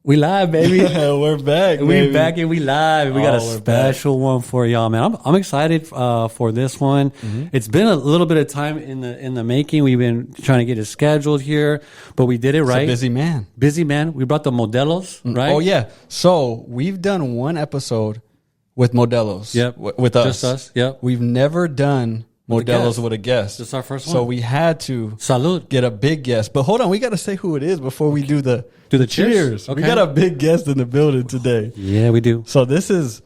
We live, baby. We're back. We back and we live. We got a special one for y'all, man. I'm excited for this one. Mm-hmm. It's been a little bit of time in the making. We've been trying to get it scheduled here, but we did it right. Busy man. Busy man. We brought the Modelos, right? Oh yeah. So we've done one episode with Modelos. Yep. With us. Just us. Yep. We've never done Modelos with a guest. This is our first one. So we had to Salud. Get a big guest. But hold on, we got to say who it is before we do the cheers. Okay. We got a big guest in the building today. Yeah, we do. So this is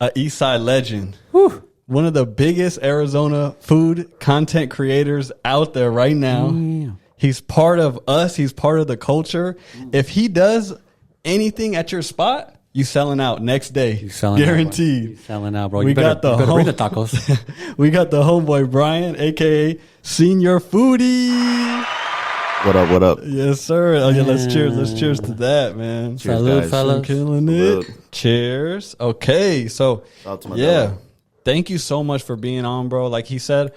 a Eastside legend. Whew. One of the biggest Arizona food content creators out there right now. Mm. He's part of us. He's part of the culture. If he does anything at your spot, you selling out next day. You selling guaranteed. Out, you selling out, bro. We got the bring the tacos. We got the homeboy Brian, aka Senior Foodie. What up? What up? Yes, sir. Oh yeah, let's cheers. Let's cheers to that, man. Cheers, salud, fellas. I'm killing it. Cheers. Okay, so yeah, thank you so much for being on, bro. Like he said,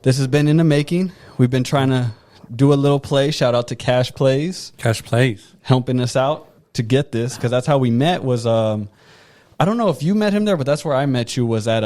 this has been in the making. We've been trying to do a little play. Shout out to Cash Plays. Cash Plays helping us out to get this, because that's how we met. Was I don't know if you met him there, but that's where I met you. Was at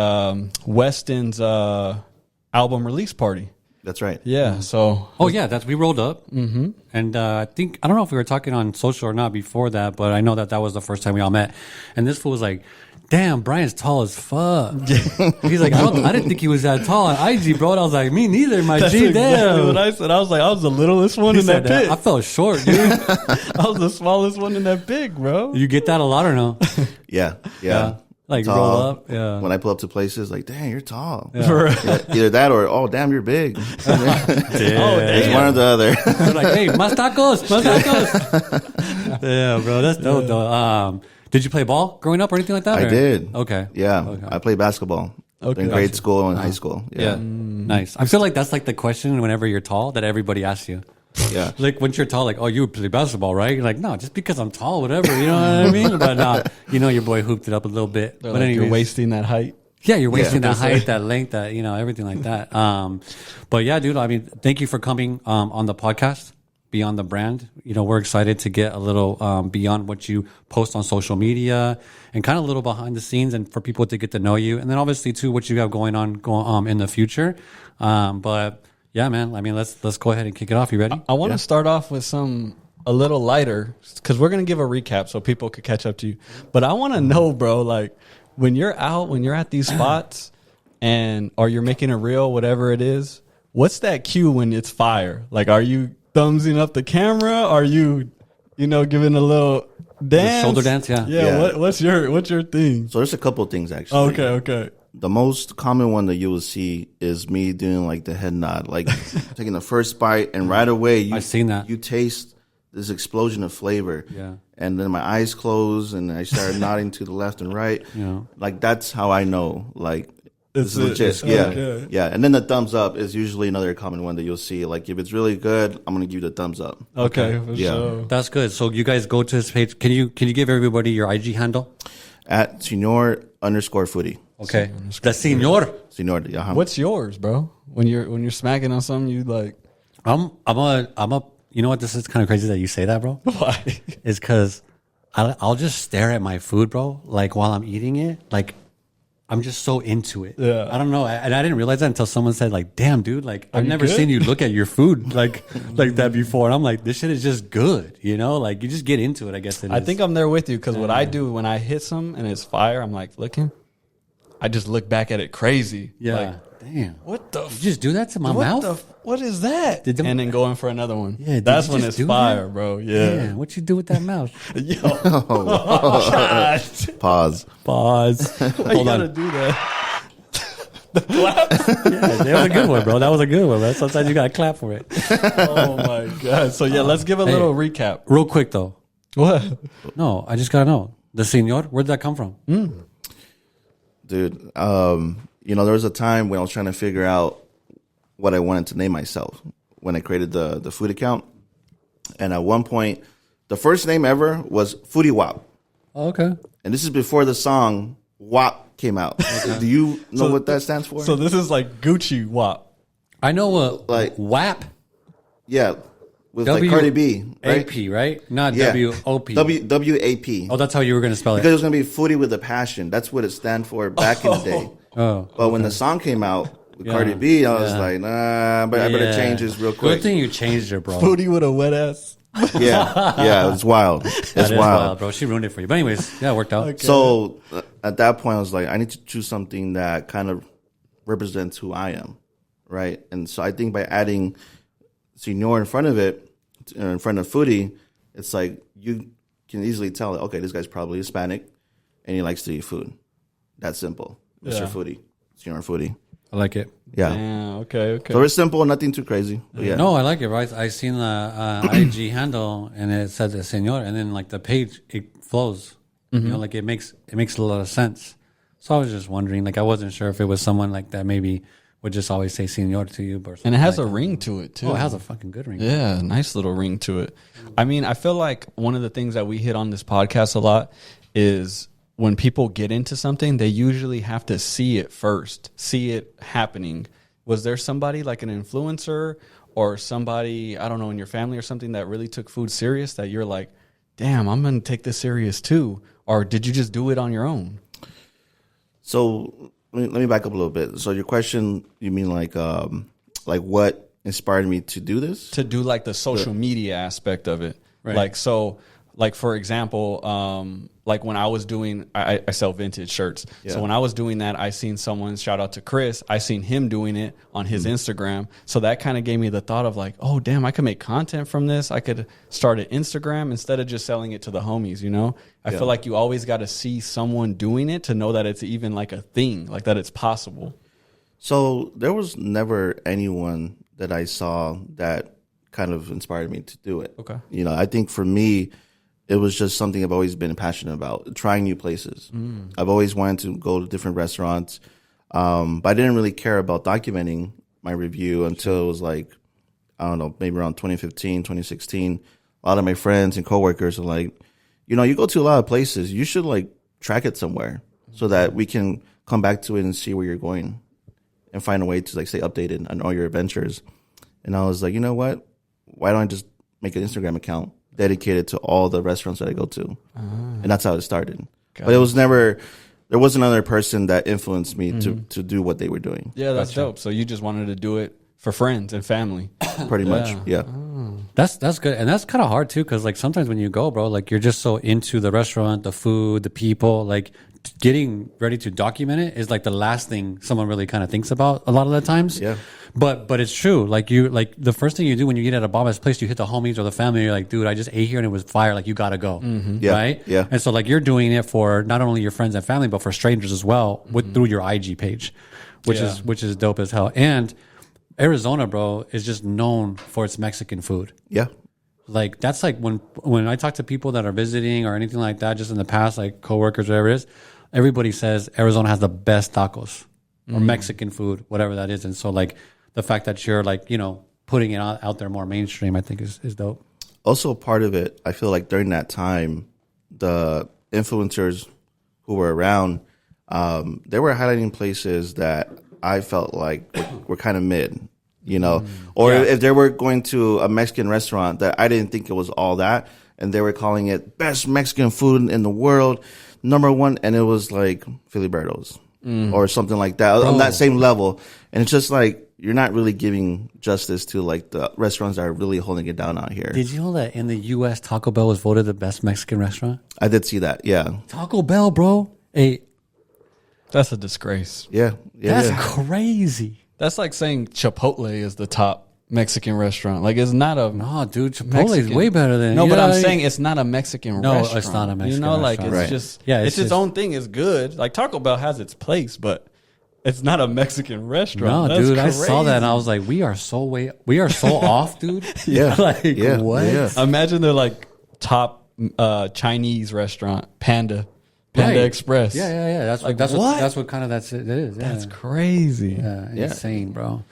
Weston's album release party. That's right. Yeah. So. Oh yeah, we rolled up, and I don't know if we were talking on social or not before that, but I know that was the first time we all met. And this fool was like, "Damn, Brian's tall as fuck." He's like, I didn't think he was that tall on IG, bro. And I was like, me neither, my That's G. Exactly Damn. what I said. I was like, I was the littlest one in that pit. I felt short, dude. I was the smallest one in that pig, bro. You get that a lot or no? Yeah. Like tall. Roll up. Yeah. When I pull up to places, like, dang, you're tall. Yeah. Either that or, oh, damn, you're big. It's one or the other. They're like, hey, más tacos. Yeah, bro, that's dope though. Did you play ball growing up or anything like that? I did. Okay. Yeah. Okay. I played basketball in grade school and high school. Yeah. Nice. I feel like that's like the question whenever you're tall that everybody asks you. Yeah. Like once you're tall, like, oh, you play basketball, right? You're like, no, just because I'm tall, whatever. You know what I mean? But your boy hooped it up a little bit. But like, you're wasting that height. Yeah, you're wasting that height, that length, that, everything like that. But yeah, dude, I mean, thank you for coming on the podcast, Beyond the Brand. We're excited to get a little beyond what you post on social media and kind of a little behind the scenes and for people to get to know you. And then obviously too, what you have going on in the future. But yeah, man, I mean, let's go ahead and kick it off. You ready? I want to start off with a little lighter, because we're going to give a recap so people could catch up to you. But I want to know, bro, like when you're at these spots or you're making a reel, whatever it is, what's that cue when it's fire? Like, are you thumbsing up the camera? Are you, giving a little dance? Shoulder dance, yeah. Yeah. What's your thing? So there's a couple of things, actually. Okay. The most common one that you will see is me doing like the head nod, like taking the first bite, and right away I've seen that. You taste this explosion of flavor. Yeah. And then my eyes close and I start nodding to the left and right. Yeah. Like that's how I know. Like It's legit. Okay. Yeah. And then the thumbs up is usually another common one that you'll see. Like if it's really good, I'm gonna give you the thumbs up. Okay. For sure. That's good. So you guys go to his page. Can you give everybody your IG handle? At Senor_Foodie. Okay. The Senor. Senor. Yeah. What's yours, bro? When you're smacking on something, you like. I'm a. You know what? This is kind of crazy that you say that, bro. Why? It's because I'll just stare at my food, bro. Like while I'm eating it, like I'm just so into it. Yeah. I don't know, and I didn't realize that until someone said, like, "Damn, dude, like I've never seen you look at your food like that before." And I'm like, "This shit is just good," Like you just get into it. I guess. I think I'm there with you, because what I do when I hit some and it's fire, I'm like looking. I just look back at it crazy. Yeah. Like, damn. What the? Did you just do that to my mouth? What is that? And then going for another one. Yeah. That's when it's fire, bro. Yeah. What you do with that mouth? Yo. Gosh. Pause. Why you gotta do that? The clap? Yeah, that was a good one, bro. That was a good one, man. Sometimes you gotta clap for it. Oh my god. So yeah, let's give a little recap. Real quick though. What? No, I just gotta know. The Senor, where'd that come from? Dude, there was a time when I was trying to figure out what I wanted to name myself when I created the food account. And at one point, the first name ever was Foodie Wop. Oh, okay. And this is before the song WAP came out. Okay. Do you know what that stands for? So this is like Gucci WAP. I know WAP. Yeah. with like Cardi B, right? AP, right? Not Yeah. WOP. WAP. Oh, that's how you were going to spell Because it it. was gonna be Foodie with a Passion. That's what it stand for back in the day. Oh, But when the song came out with Cardi B, I was like, nah, but I better change this real quick. Good thing you changed it, bro. Foodie with a wet ass. Yeah, it's wild. It's That is wild. bro. She ruined it for you. But anyways, yeah, it worked out. So at that point, I was like, I need to choose something that kind of represents who I am, right? And so I think by adding Senor in front of it, in front of Foodie, it's like you can easily tell, okay, this guy's probably Hispanic and he likes to eat food. That's simple. Mr. Foodie, Senor Foodie. I like it. Yeah. Yeah, okay. So it's simple, nothing too crazy. But yeah. No, I like it, right? I seen the IG handle and it said the Senor, and then like the page, it flows. You know, like it makes a lot of sense. So I was just wondering, like I wasn't sure if it was someone like that maybe would just always say Senor to you. Or And it has like a ring to it, too. Oh, it has a fucking good ring. Yeah, nice little ring to it. I mean, I feel like one of the things that we hit on this podcast a lot is when people get into something, they usually have to see it first, see it happening. Was there somebody like an influencer or somebody, I don't know, in your family or something that really took food serious that you're like, damn, I'm going to take this serious too? Or did you just do it on your own? So let me back up a little bit. So your question, you mean like what inspired me to do this? To do like the social media aspect of it. Right. Like, so like, for example, like when I was doing, I sell vintage shirts. Yeah. So when I was doing that, I seen someone, shout out to Chris, I seen him doing it on his Instagram. So that kind of gave me the thought of like, oh, damn, I could make content from this. I could start an Instagram instead of just selling it to the homies, you know? I feel like you always got to see someone doing it to know that it's even like a thing, like that it's possible. So there was never anyone that I saw that kind of inspired me to do it. Okay. You know, I think for me, it was just something I've always been passionate about, trying new places. I've always wanted to go to different restaurants, but I didn't really care about documenting my review until it was like, I don't know, maybe around 2015, 2016. A lot of my friends and coworkers are like, you know, you go to a lot of places, you should like track it somewhere so that we can come back to it and see where you're going and find a way to like stay updated on all your adventures. And I was like, you know what? Why don't I just make an Instagram account dedicated to all the restaurants that I go to? And that's how it started. But it was never, there wasn't another person that influenced me to do what they were doing. Yeah, that's dope. So you just wanted to do it for friends and family. Pretty much. Yeah. That's good, and that's kind of hard too, because like sometimes when you go, bro, like you're just so into the restaurant, the food, the people, like getting ready to document it is like the last thing someone really kind of thinks about a lot of the times. Yeah. But it's true. Like you, like the first thing you do when you get at a Baba's place, you hit the homies or the family. You're like, dude, I just ate here and it was fire. Like you gotta go, Yeah. right? Yeah. And so like you're doing it for not only your friends and family, but for strangers as well through your IG page, which is dope as hell. And Arizona, bro, is just known for its Mexican food. Yeah. Like that's like when I talk to people that are visiting or anything like that, just in the past, like coworkers, whatever it is, everybody says Arizona has the best tacos or Mexican food, whatever that is. And so like the fact that you're like, you know, putting it out there more mainstream, I think is dope. Also, part of it, I feel like during that time, the influencers who were around, they were highlighting places that I felt like were kind of mid, you know, or if they were going to a Mexican restaurant that I didn't think it was all that, and they were calling it best Mexican food in the world, #1, and it was like Filiberto's or something like that on that same level. And it's just like, you're not really giving justice to like the restaurants that are really holding it down out here. Did you know that in the U.S., Taco Bell was voted the best Mexican restaurant? I did see that. Yeah. Taco Bell, bro. Hey, That's a disgrace. Yeah. that's crazy. That's like saying Chipotle is the top Mexican restaurant. Like it's not a No, dude, Chipotle is Mexican. way better than No, you but know I'm what I mean? saying it's not a Mexican No, restaurant. it's not a Mexican You know, like restaurant. it's Right. just Yeah, it's it's its own thing. It's good. Like Taco Bell has its place, but it's not a Mexican restaurant. No, That's dude, I saw that and crazy. I was like, we are so off, dude. Yeah. Like Yeah. what? Yeah. Imagine they're like top Chinese restaurant, Panda Right. Express. Yeah. That's Like, that's what? what that's what kind of it is. Yeah. That's crazy. Yeah, insane, bro.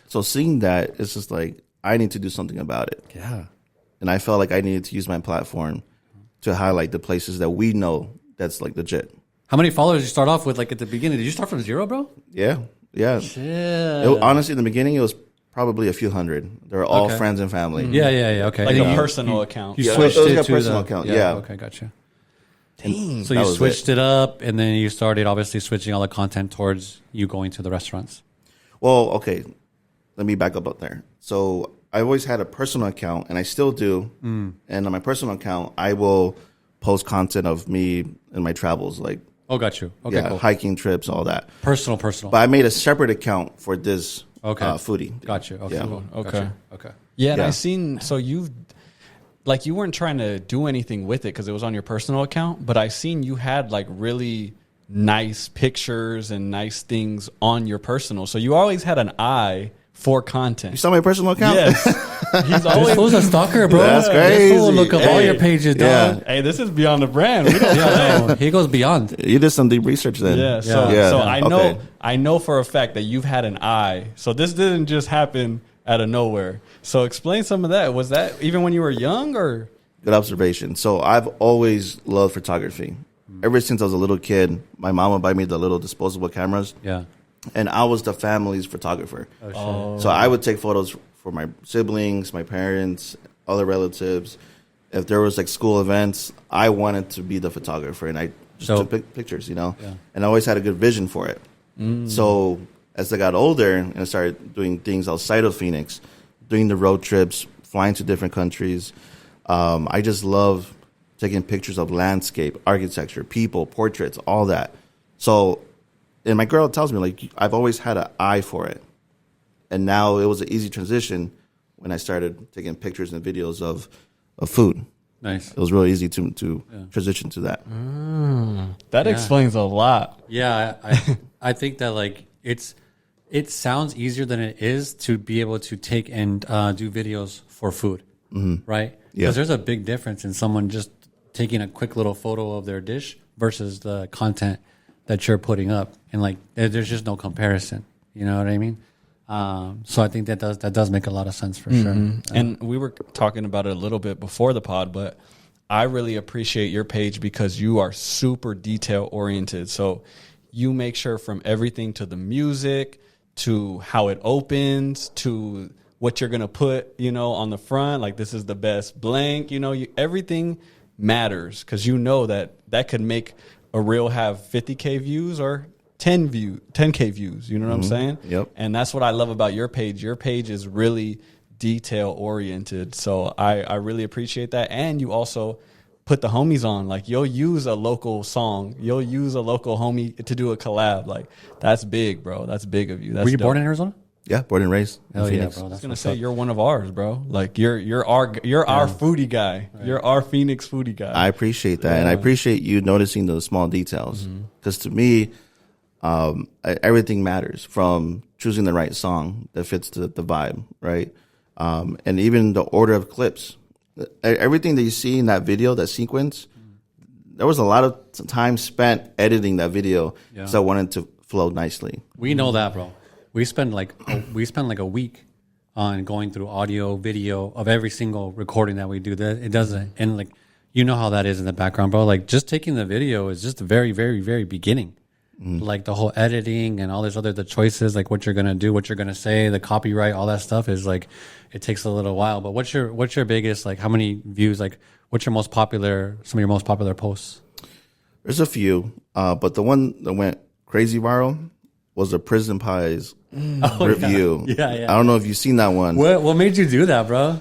So seeing that, it's just like, I need to do something about it. Yeah. And I felt like I needed to use my platform to highlight the places that we know that's like legit. How many followers did you start off with? Like at the beginning, did you start from 0, bro? Yeah. Yeah. Honestly, in the beginning, it was probably a few hundred. They're all friends and family. Yeah. Okay. Like And a personal account. You Yeah, switched it was it a to personal the account, yeah. Okay, gotcha. Dang. So That you was switched it up, and then you started obviously switching all the content towards you going to the restaurants. Well, okay. Let me back up there. So I always had a personal account, and I still do. And on my personal account, I will post content of me and my travels, like Oh, got you. Okay, cool. hiking trips, all that. Personal. But I made a separate account for this foodie. Got you. Okay. Yeah. Cool. Okay. Gotcha. Okay. Yeah, and Yeah. I seen, so you've, like, you weren't trying to do anything with it because it was on your personal account, but I seen you had like really nice pictures and nice things on your personal. So you always had an eye for content. You saw my personal account? Yes. He's This always, fool's a stalker, bro. That's This fool will crazy. look up all Hey. your pages, Yeah. dog. hey, this is beyond the brand. We don't Yeah, no, he goes beyond. You did some deep research then. Yeah, so Yeah. so Okay. I know for a fact that you've had an eye. So this didn't just happen out of nowhere. So explain some of that. Was that even when you were young or? Good observation. So I've always loved photography. Ever since I was a little kid, my mom would buy me the little disposable cameras, Yeah. and I was the family's photographer. Oh, shit. So I would take photos for my siblings, my parents, other relatives. If there was like school events, I wanted to be the photographer, and I just So- took pictures, Yeah. And I always had a good vision for it. So as I got older and I started doing things outside of Phoenix, doing the road trips, flying to different countries, I just love taking pictures of landscape, architecture, people, portraits, all that. So, and my girl tells me, like, I've always had an eye for it. And now it was an easy transition when I started taking pictures and videos of food. Nice. It was really easy to transition to that. That explains a lot. Yeah, I think that like it sounds easier than it is to be able to take and do videos for food, right? Because Yeah. there's a big difference in someone just taking a quick little photo of their dish versus the content that you're putting up, and like there's just no comparison. You know what I mean? So I think that does make a lot of sense for sure. And we were talking about it a little bit before the pod, but I really appreciate your page because you are super detail oriented. So you make sure from everything to the music, to how it opens, to what you're going to put, on the front. Like, this is the best blank, everything matters because that could make a reel have 50K views or 10K views. You know what I'm saying? Yep. And that's what I love about your page. Your page is really detail oriented. So I really appreciate that. And you also put the homies on. Like, you'll use a local song. You'll use a local homie to do a collab. Like, that's big, bro. That's big of you. That's Were you dope. born in Arizona? Yeah, born and raised in Hell yeah, Phoenix. bro. I That's was gonna what's say up. you're one of ours, bro. Like you're our foodie guy. Right. You're our Phoenix foodie guy. I appreciate that, and I appreciate you noticing those small details. Because to me, everything matters, from choosing the right song that fits the vibe, right? And even the order of clips. Everything that you see in that video, that sequence, there was a lot of time spent editing that video because I wanted to flow nicely. We know that, bro. We spend like a week on going through audio, video of every single recording that we do. That it doesn't, and like how that is in the background, bro. Like, just taking the video is just the very, very, very beginning. Like the whole editing and all this the choices, like what you're gonna do, what you're gonna say, the copyright, all that stuff is like, it takes a little while. But what's your biggest, like, how many views? Like, what's some of your most popular posts? There's a few, but the one that went crazy viral was the Prison Pies review. Yeah. I don't know if you've seen that one. What made you do that, bro?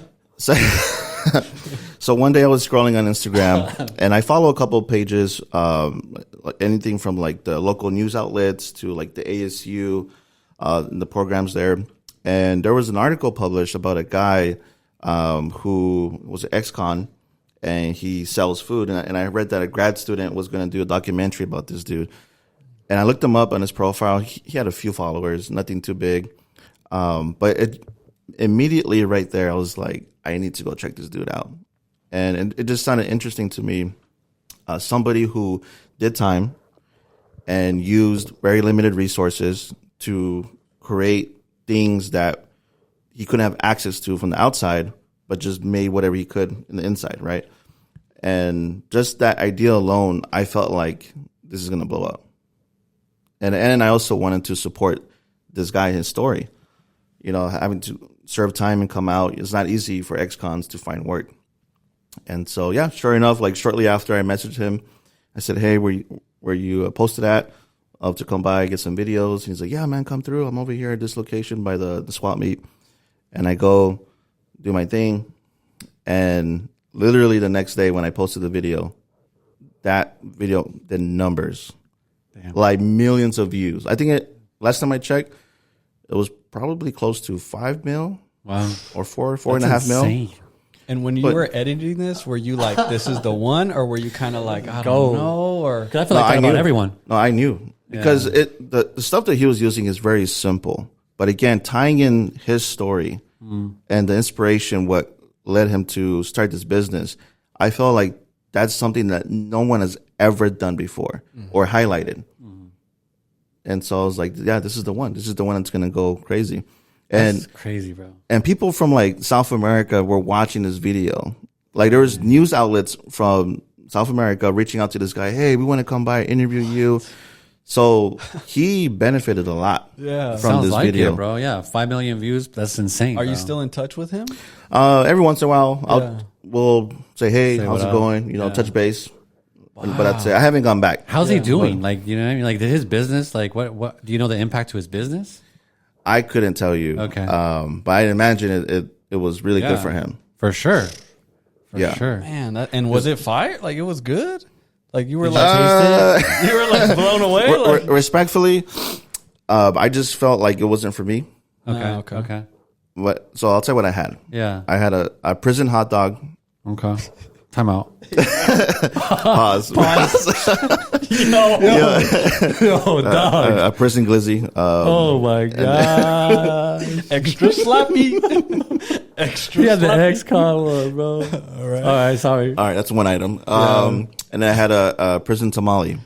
So one day I was scrolling on Instagram and I follow a couple of pages, like anything from like the local news outlets to like the ASU, and the programs there. And there was an article published about a guy who was an ex-con, and he sells food. And I read that a grad student was going to do a documentary about this dude. And I looked him up on his profile. He had a few followers, nothing too big. But immediately right there, I was like, I need to go check this dude out. And it just sounded interesting to me. Somebody who did time and used very limited resources to create things that he couldn't have access to from the outside, but just made whatever he could in the inside, right? And just that idea alone, I felt like this is going to blow up. And I also wanted to support this guy, his story. having to serve time and come out. It's not easy for ex-cons to find work. And so, yeah, sure enough, like shortly after I messaged him, I said, hey, where you posted at? I'll have to come by, get some videos. And he's like, yeah, man, come through. I'm over here at this location by the swap meet. And I go do my thing. And literally the next day when I posted the video, that video did numbers. Damn. Like millions of views. I think last time I checked, it was probably close to 5 mil. Wow. Or 4.5 mil. And when you were editing this, were you like, this is the one? Or were you kind of like, I don't know? Or I feel like that about everyone. No, I knew. Because the stuff that he was using is very simple. But again, tying in his story and the inspiration, what led him to start this business, I felt like that's something that no one has ever done before or highlighted. And so I was like, yeah, this is the one. This is the one that's going to go crazy. And that's crazy, bro. And people from like South America were watching this video. Like there was news outlets from South America reaching out to this guy. Hey, we want to come by, interview you. So he benefited a lot from Sounds this like video. It, bro. Yeah, 5 million views. That's insane. Are bro. you still in touch with him? Every once in a while, we'll say, hey, how's it up. going? touch base. Wow. But I'd say I haven't gone back. How's he doing? Like, you know what I mean? Like, did his business, like, what do you know the impact to his business? I couldn't tell you. Okay. But I imagine it was really good for him. For sure. For sure. Man, and was it fire? Like, it was good? Like, you were like, you were like blown away? Respectfully, I just felt like it wasn't for me. Okay. So I'll tell you what I had. Yeah. I had a prison hot dog. Okay. Time out. Pause. Yo, dog. A prison glizzy. Oh my god. Extra slappy. Extra Yeah, the slappy. ex-con one, bro. All right, sorry. All right, that's one item. And then I had a prison tamale.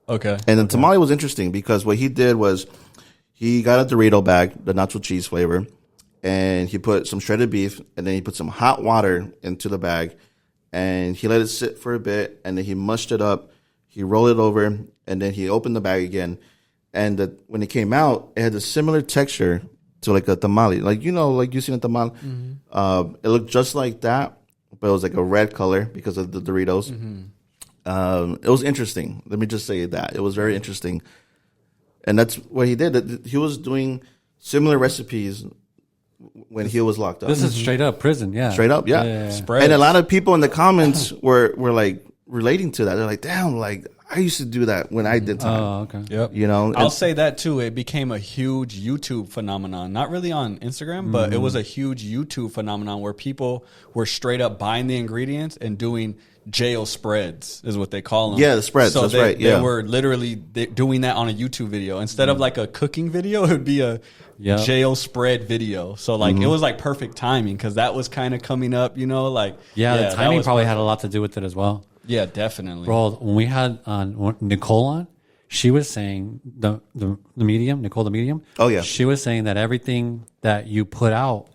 Okay. And the tamale was interesting because what he did was he got a Dorito bag, the nacho cheese flavor, and he put some shredded beef, and then he put some hot water into the bag, and he let it sit for a bit, and then he mushed it up. He rolled it over, and then he opened the bag again. And when it came out, it had a similar texture to like a tamale. Like, like you seen a tamale. Mm-hmm. It looked just like that, but it was like a red color because of the Doritos. Mm-hmm. It was interesting. Let me just say that. It was very interesting. And that's what he did. He was doing similar recipes when he was locked up. This is straight up prison, yeah. Straight up, yeah. And a lot of people in the comments were like relating to that. They're like, damn, like I used to do that when I did time. Oh, okay. Yep. I'll say that too. It became a huge YouTube phenomenon. Not really on Instagram, but it was a huge YouTube phenomenon where people were straight up buying the ingredients and doing jail spreads is what they call them. Yeah, the spreads. So that's right. Yeah. They were literally doing that on a YouTube video. Instead of like a cooking video, it would be a jail spread video. So like it was like perfect timing because that was kind of coming up, the timing probably had a lot to do with it as well. Yeah, definitely. Bro, when we had Nicole on, she was saying the medium, Nicole the medium. Oh yeah. She was saying that everything that you put out,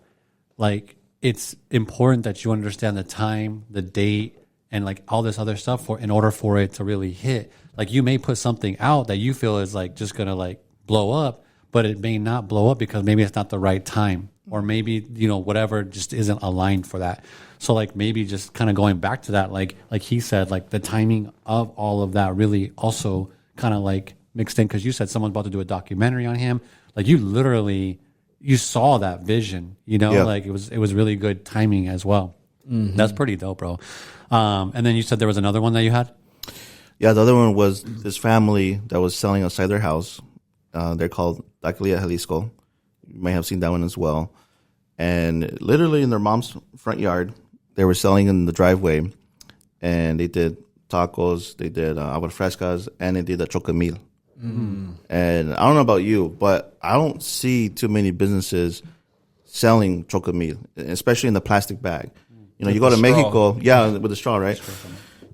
like it's important that you understand the time, the date, and like all this other stuff in order for it to really hit. Like you may put something out that you feel is like just gonna like blow up, but it may not blow up because maybe it's not the right time, or maybe whatever just isn't aligned for that. So like maybe just kind of going back to that, like he said, like the timing of all of that really also kind of like mixed in because you said someone's about to do a documentary on him. Like you saw that vision, like it was really good timing as well. Mm-hmm. That's pretty dope, bro. And then you said there was another one that you had? Yeah, the other one was this family that was selling outside their house. They're called Taqueria Jalisco. You may have seen that one as well. And literally in their mom's front yard, they were selling in the driveway. And they did tacos, they did agua frescas, and they did a chocomil. Mm. And I don't know about you, but I don't see too many businesses selling chocomil, especially in the plastic bag. You go to Mexico, with the straw, right?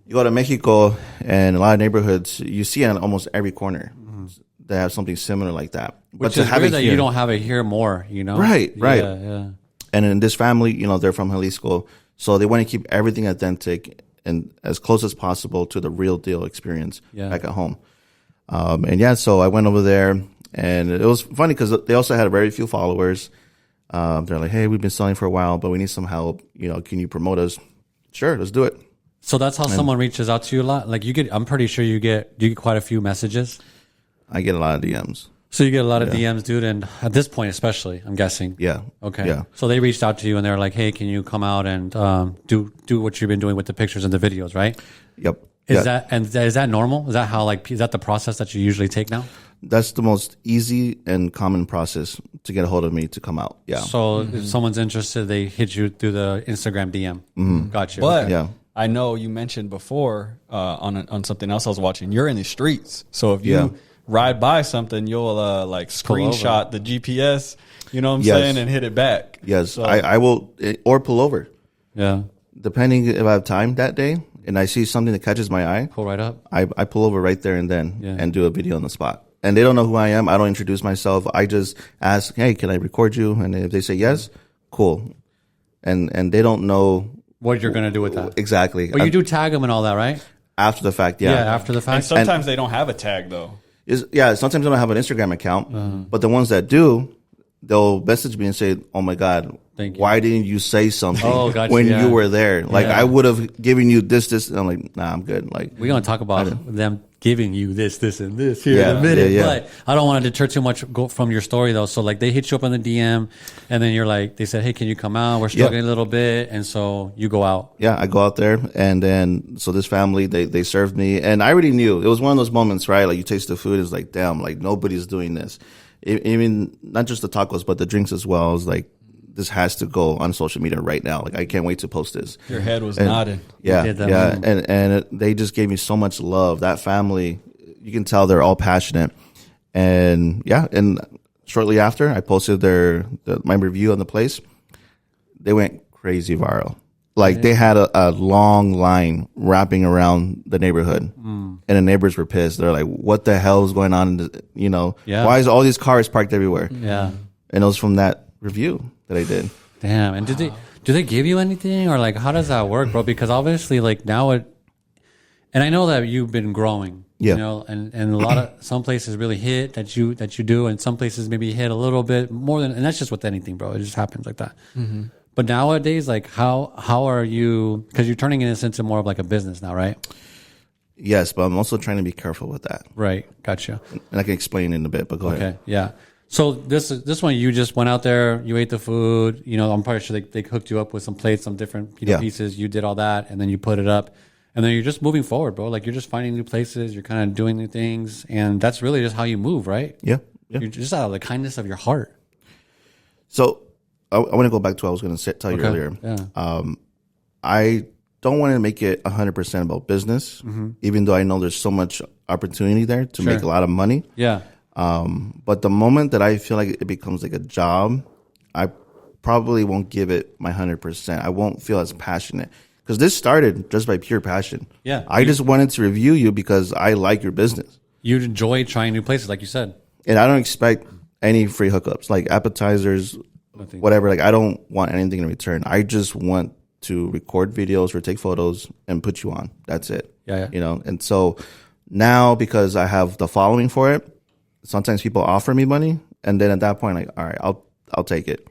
You go to Mexico and a lot of neighborhoods, you see it on almost every corner. They have something similar like that. Which is weird that you don't have it here more, Right. Yeah. And in this family, they're from Jalisco, so they want to keep everything authentic and as close as possible to the real deal experience back at home. So I went over there, and it was funny because they also had very few followers. They're like, hey, we've been selling for a while, but we need some help. Can you promote us? Sure, let's do it. So that's how someone reaches out to you a lot. Like I'm pretty sure you get quite a few messages. I get a lot of DMs. So you get a lot of DMs, dude, and at this point, especially, I'm guessing. Yeah. Okay. Yeah. So they reached out to you and they're like, "Hey, can you come out and do what you've been doing with the pictures and the videos, right?" Yep. Is that normal? Is that how is that the process that you usually take now? That's the most easy and common process to get a hold of me to come out. Yeah. So if someone's interested, they hit you through the Instagram DM. Gotcha. But Yeah. I know you mentioned before on something else I was watching. You're in the streets, so if you ride by something, you'll like screenshot the GPS. You know what I'm saying, and hit it back. Yes, So, I will, or pull over. Yeah. Depending if I have time that day and I see something that catches my eye, Pull right up. I pull over right there and then and do a video on the spot. And they don't know who I am. I don't introduce myself. I just ask, hey, can I record you? And if they say yes, cool. And they don't know What you're going to do with that. exactly. But you do tag them and all that, right? After the fact, Yeah, after the and fact. sometimes they don't have a tag though. Sometimes I don't have an Instagram account, but the ones that do, they'll message me and say, "Oh my God, Thank you. why didn't you say something gotcha, when yeah. you were there? Like Yeah. I would have given you this." And I'm like, "Nah, I'm good." Like We're going to talk about them giving you this, and this here in Yeah, a minute. yeah, yeah. But I don't want to deter too much from your story, though. So, like, they hit you up on the DM, and then you're like, they said, hey, can you come out? We're struggling a little bit. And so you go out. yeah, I go out there, and then so this family they served me, and I already knew it was one of those moments, right? Like you taste the food, it's like, damn, like nobody's doing this. Even not just the tacos, but the drinks as well. It's like, this has to go on social media right now. Like I can't wait to post this. Your head was nodding. Yeah, did that yeah, moment. they just gave me so much love. That family, you can tell they're all passionate, and shortly after I posted my review on the place, they went crazy viral. Like they had a long line wrapping around the neighborhood, and the neighbors were pissed. They're like, "What the hell is going on? Why is all these cars parked everywhere?" Yeah. And it was from that review that I did. Damn. And do they give you anything, or like how does that work, bro? Because obviously, like now and I know that you've been growing, Yeah. you know, and a lot of some places really hit that you do, and some places maybe hit a little bit more than, and that's just with anything, bro. It just happens like that. Mm-hmm. But nowadays, like how are you? Because you're turning this into more of like a business now, right? Yes, but I'm also trying to be careful with that, Right. Gotcha. and I can explain in a bit. But go ahead. Okay. Yeah. So this one, you just went out there, you ate the food. You know, I'm pretty sure they hooked you up with some plates, some different pieces. You did all that, and then you put it up, and then you're just moving forward, bro. Like you're just finding new places, you're kind of doing new things, and that's really just how you move, right? Yeah. You're just out of the kindness of your heart. So I want to go back to what I was going to tell you earlier. Yeah. I don't want to make it 100% about business, even though I know there's so much opportunity there to make a lot of money. Yeah. But the moment that I feel like it becomes like a job, I probably won't give it my 100%. I won't feel as passionate because this started just by pure passion. Yeah. I just wanted to review you because I like your business. You enjoy trying new places, like you said. And I don't expect any free hookups, like appetizers, whatever. Like I don't want anything in return. I just want to record videos or take photos and put you on. That's it. Yeah. And so now because I have the following for it, sometimes people offer me money, and then at that point, like, all right, I'll take it.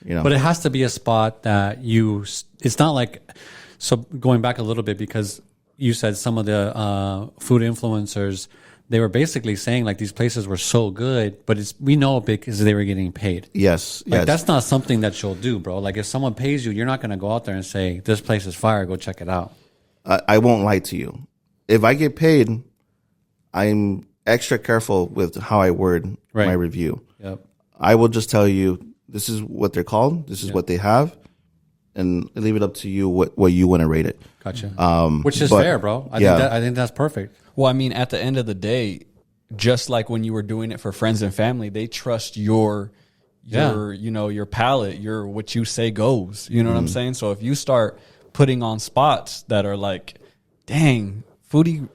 But it has to be a spot that it's not like, so going back a little bit, because you said some of the food influencers, they were basically saying like these places were so good, but we know because they were getting paid. Yes. Like that's not something that you'll do, bro. Like if someone pays you, you're not going to go out there and say, this place is fire, go check it out. I won't lie to you. If I get paid, I'm extra careful with how I word my review. Yep. I will just tell you, this is what they're called. This is what they have. And leave it up to you what you want to rate it. Gotcha. Which is but- fair, bro. I think that's perfect. Well, I mean, at the end of the day, just like when you were doing it for friends and family, they trust your your palate, what you say goes. You know what I'm saying? So if you start putting on spots that are like, dang, Foodie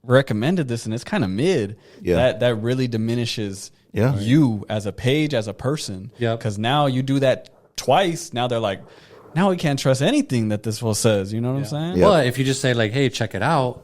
recommended this and it's kind of mid, that really diminishes you as a page, as a person. Yeah. Because now you do that twice. Now they're like, now we can't trust anything that this fool says. You know what I'm saying? Yeah. But if you just say like, hey, check it out.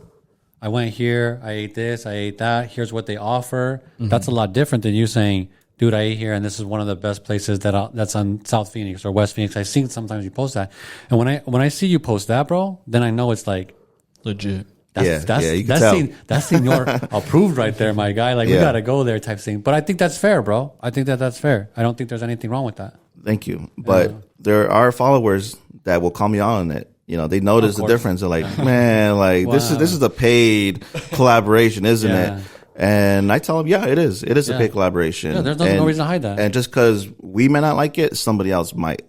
I went here, I ate this, I ate that. Here's what they offer. That's a lot different than you saying, dude, I eat here, and this is one of the best places that's on South Phoenix or West Phoenix. I've seen sometimes you post that, and when I see you post that, bro, then I know it's like legit. That's you can tell. that's senior approved right there, my guy. Like we Yeah. gotta go there type thing. But I think that's fair, bro. I think that's fair. I don't think there's anything wrong with that. Thank you. But there are followers that will call me on it. You know, they notice the difference. They're like, man, like this is a paid collaboration, isn't Yeah. it? And I tell them, yeah, it is. It is a paid collaboration. Yeah, there's no reason to hide that. And just because we may not like it, somebody else might.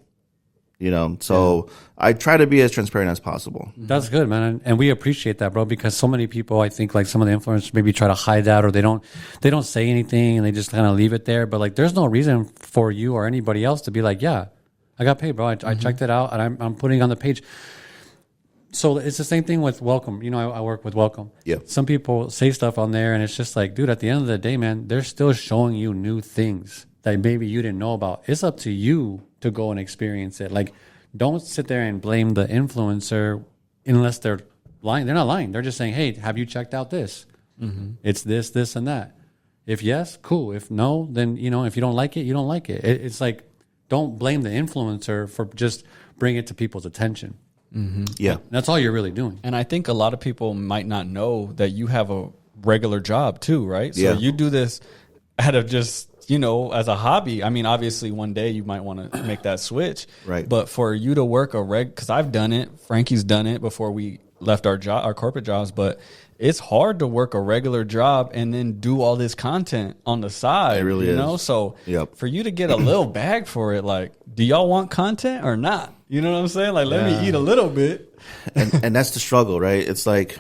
You know, so I try to be as transparent as possible. That's good, man, and we appreciate that, bro. Because so many people, I think, like some of the influencers, maybe try to hide that, or they don't say anything, and they just kind of leave it there. But like, there's no reason for you or anybody else to be like, yeah, I got paid, bro. I checked it out, and I'm putting it on the page. So it's the same thing with Welcome. You know, I work with Welcome. Yeah. Some people say stuff on there, and it's just like, dude, at the end of the day, man, they're still showing you new things that maybe you didn't know about. It's up to you to go and experience it. Like, don't sit there and blame the influencer unless they're lying. They're not lying. They're just saying, hey, have you checked out this? It's this, this, and that. If yes, cool. If no, then, you know, if you don't like it, you don't like it. It's like, don't blame the influencer for just bringing it to people's attention. Yeah. That's all you're really doing. And I think a lot of people might not know that you have a regular job too, right? So Yeah. you do this out of just, you know, as a hobby. I mean, obviously one day you might want to make that switch. Right. But for you to work because I've done it, Frankie's done it before we left our corporate jobs, but it's hard to work a regular job and then do all this content on the side. It really you is. know? So Yep. for you to get a little bag for it, like, do y'all want content or not? You know what I'm saying? Like, let me eat a little bit. And that's the struggle, right? It's like,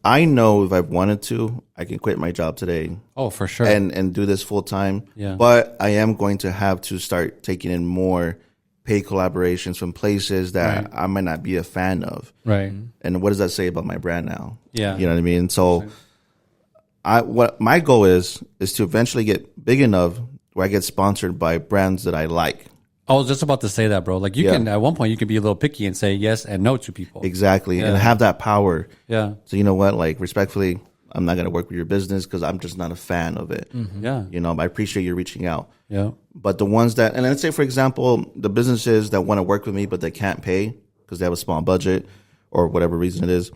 I know if I wanted to, I can quit my job today Oh, for sure. and do this full time. Yeah. But I am going to have to start taking in more paid collaborations from places that I might not be a fan of. right. And what does that say about my brand now? Yeah. You know what I mean? So what my goal is to eventually get big enough where I get sponsored by brands that I like. I was just about to say that, bro. Like you Yeah. can, at one point, you can be a little picky and say yes and no to people. Exactly. And have that power. Yeah. So you know what? Like respectfully, I'm not going to work with your business because I'm just not a fan of it. Yeah. You know, I appreciate you reaching out. Yeah. But the ones that, and let's say, for example, the businesses that want to work with me, but they can't pay because they have a small budget or whatever reason it is,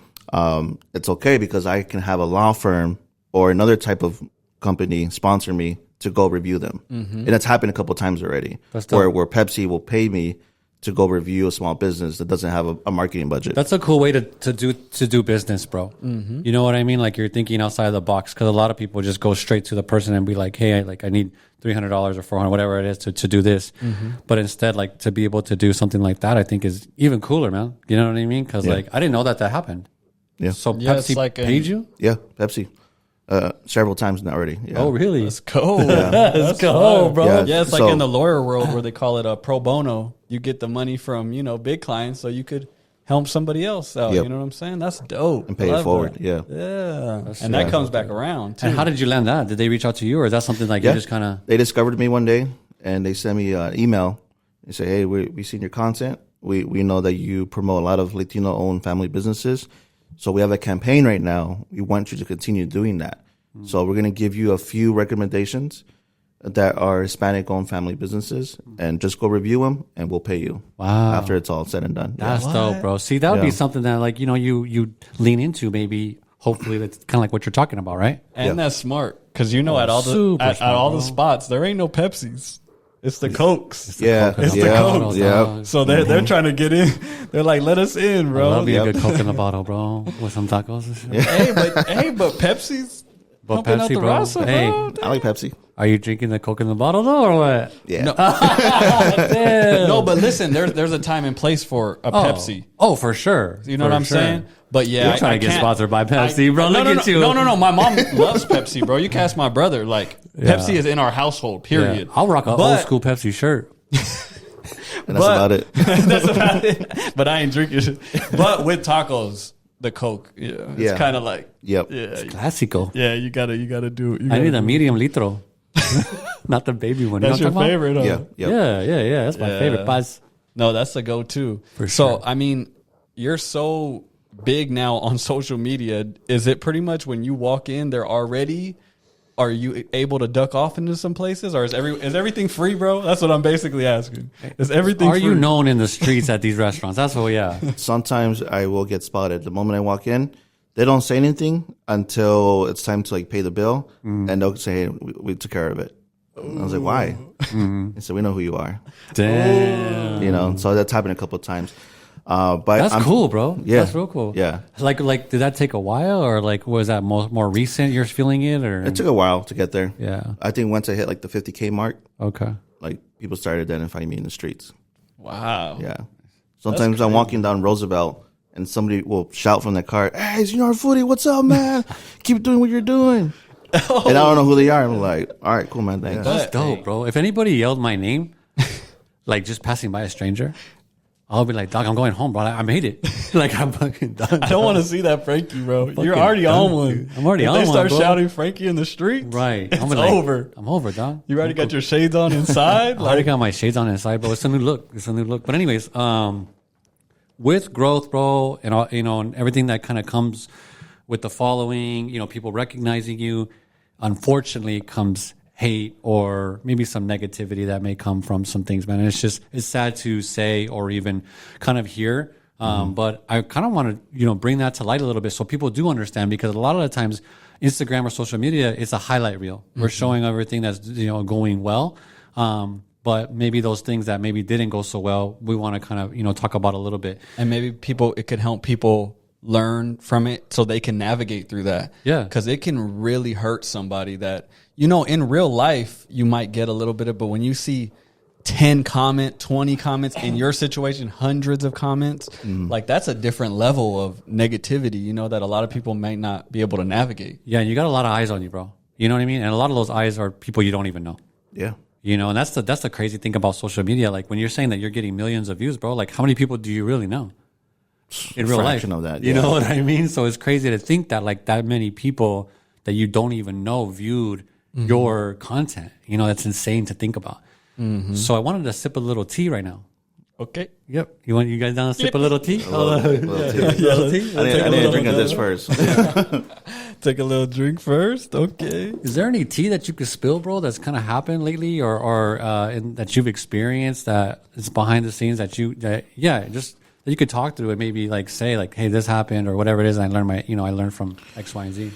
it's okay because I can have a law firm or another type of company sponsor me to go review them. And that's happened a couple of times already That's dope. where Pepsi will pay me to go review a small business that doesn't have a marketing budget. That's a cool way to do business, bro. You know what I mean? Like you're thinking outside of the box because a lot of people just go straight to the person and be like, hey, I need $300 or $400, whatever it is to do this. But instead, like to be able to do something like that, I think is even cooler, man. You know what I mean? Because like I didn't know that happened. Yeah. So Yeah, it's Pepsi like paid you? Yeah, Pepsi. Several times now already. Yeah. Oh, really? Let's go. Let's go, bro. Yeah. Yeah, it's like So- in the lawyer world where they call it a pro bono. You get the money from, you know, big clients so you could help somebody else out. Yep. You know what I'm saying? That's dope. And pay I it love forward. that. Yeah. Yeah. And that comes back around, too. And how did you land that? Did they reach out to you, or is that something like you just kind of? They discovered me one day and they sent me an email. They say, hey, we seen your content. We know that you promote a lot of Latino owned family businesses. So we have a campaign right now. We want you to continue doing that. So we're going to give you a few recommendations that are Hispanic owned family businesses and just go review them and we'll pay you. Wow. After it's all said and done. Yeah. That's dope, bro. See, that would be Yeah. something that, like, you know, you lean into maybe. Hopefully, that's kind of like what you're talking about, right? And that's smart because, you know, at all the super at smart, all the bro. spots, there ain't no Pepsis. It's the Cokes. Yeah. It's the yeah. Coke. Yeah. Dog. So they're trying to get in. They're like, let us in, I bro. love you a Yep. good Coke in the bottle, bro, with some tacos and shit. But Pepsi's But pumping out Pepsi, the bro. roster, Hey, bro. I like Pepsi. are you drinking the Coke in the bottle though, or what? Yeah. No, but listen, there's a time and place for a Pepsi. Oh, for sure. You know For what I'm sure. saying? But yeah, You're trying to get can't- sponsored by Pepsi, bro. No, Look no, at you. No. My mom loves Pepsi, bro. You can ask my brother. Like Pepsi is in our household. Period. Yeah. I'll rock an But- old school Pepsi shirt. And that's about it. That's about it. But I ain't drinking shit. But with tacos, the Coke, it's Yeah. kind of like, Yep. Classico. you gotta do. I need a medium litro, not the baby one. You That's know your what I'm talking favorite, huh? Yeah. Yep. about? Yeah. That's my Yeah. favorite. Paz. No, that's the go-to. For So, sure. I mean, you're so big now on social media. Is it pretty much when you walk in, they're already are you able to duck off into some places, or is everything free, bro? That's what I'm basically asking. Is everything Are free? you known in the streets at these restaurants? That's what, yeah. Sometimes I will get spotted. The moment I walk in, they don't say anything until it's time to like pay the bill, and they'll say, hey, we took care of it. And I was like, why? They said, we know who you are. Damn. You know, so that's happened a couple of times. But That's cool, bro. Yeah. That's real cool. Yeah. Like, did that take a while, or like, was that more recent? You're feeling it, or It took a while to get there. Yeah. I think once I hit like the 50K mark, Okay. like people started identifying me in the streets. Wow. Yeah. Sometimes I'm walking down Roosevelt and somebody will shout from the car, hey, it's Senor Foodie, what's up, man? Keep doing what you're doing. And I don't know who they are. I'm like, all right, cool, man, thanks. That's dope, bro. If anybody yelled my name, like just passing by a stranger, I'll be like, dog, I'm going home, bro. I made it. Like, I'm fucking done. I don't want to see that Frankie, bro. You're fucking already done, on one. dude. I'm already if on they one, start bro. shouting Frankie in the street, Right. It's like, over. I'm over, dog. You already got your shades on inside? I already got my shades on inside, bro. It's a new look. But anyways, with growth, bro, and all, and everything that kind of comes with the following, people recognizing you, unfortunately comes hate or maybe some negativity that may come from some things, man. And it's sad to say or even kind of hear. But I kind of want to, bring that to light a little bit so people do understand, because a lot of the times Instagram or social media, it's a highlight reel. We're showing everything that's, going well. But maybe those things that maybe didn't go so well, we want to kind of, talk about a little bit. And maybe it could help people learn from it so they can navigate through that. Yeah. Because it can really hurt somebody that, in real life, you might get a little bit of, but when you see 20 comments in your situation, hundreds of comments, like that's a different level of negativity, that a lot of people might not be able to navigate. Yeah. And you got a lot of eyes on you, bro. You know what I mean? And a lot of those eyes are people you don't even know. Yeah. And that's the crazy thing about social media. Like when you're saying that you're getting millions of views, bro, like how many people do you really know in real life? Fraction of that, You yeah. know what I mean? So it's crazy to think that like that many people that you don't even know viewed your content. That's insane to think about. So I wanted to sip a little tea right now. Okay. Yep. You guys down to sip a little tea? Little tea. I need to drink of this first. Take a little drink first. Okay. Is there any tea that you could spill, bro, that's kind of happened lately or that you've experienced that is behind the scenes that you could talk through and maybe like say like, hey, this happened or whatever it is. And I learned from X, Y, and Z.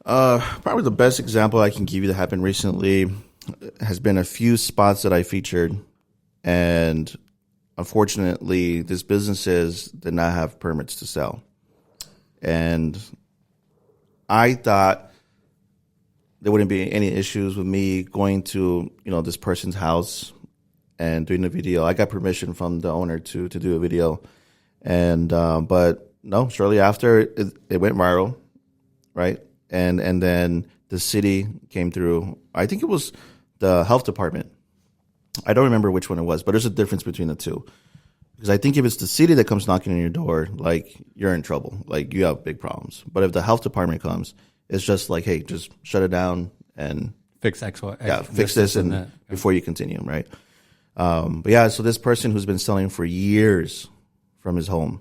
Probably the best example I can give you that happened recently has been a few spots that I featured, and unfortunately, these businesses did not have permits to sell. And I thought there wouldn't be any issues with me going to, this person's house and doing a video. I got permission from the owner to do a video. And, but no, shortly after it went viral, right? And then the city came through. I think it was the health department. I don't remember which one it was, but there's a difference between the two. Because I think if it's the city that comes knocking on your door, like you're in trouble, like you have big problems. But if the health department comes, it's just like, hey, just shut it down and Fix X, Y, fix this and that. before you continue, right? But yeah, so this person who's been selling for years from his home,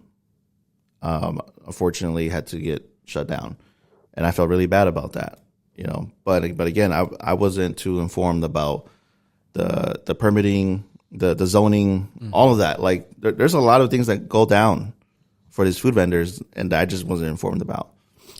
unfortunately had to get shut down, and I felt really bad about that, But again, I wasn't too informed about the permitting, the zoning, all of that. Like there's a lot of things that go down for these food vendors, and that I just wasn't informed about.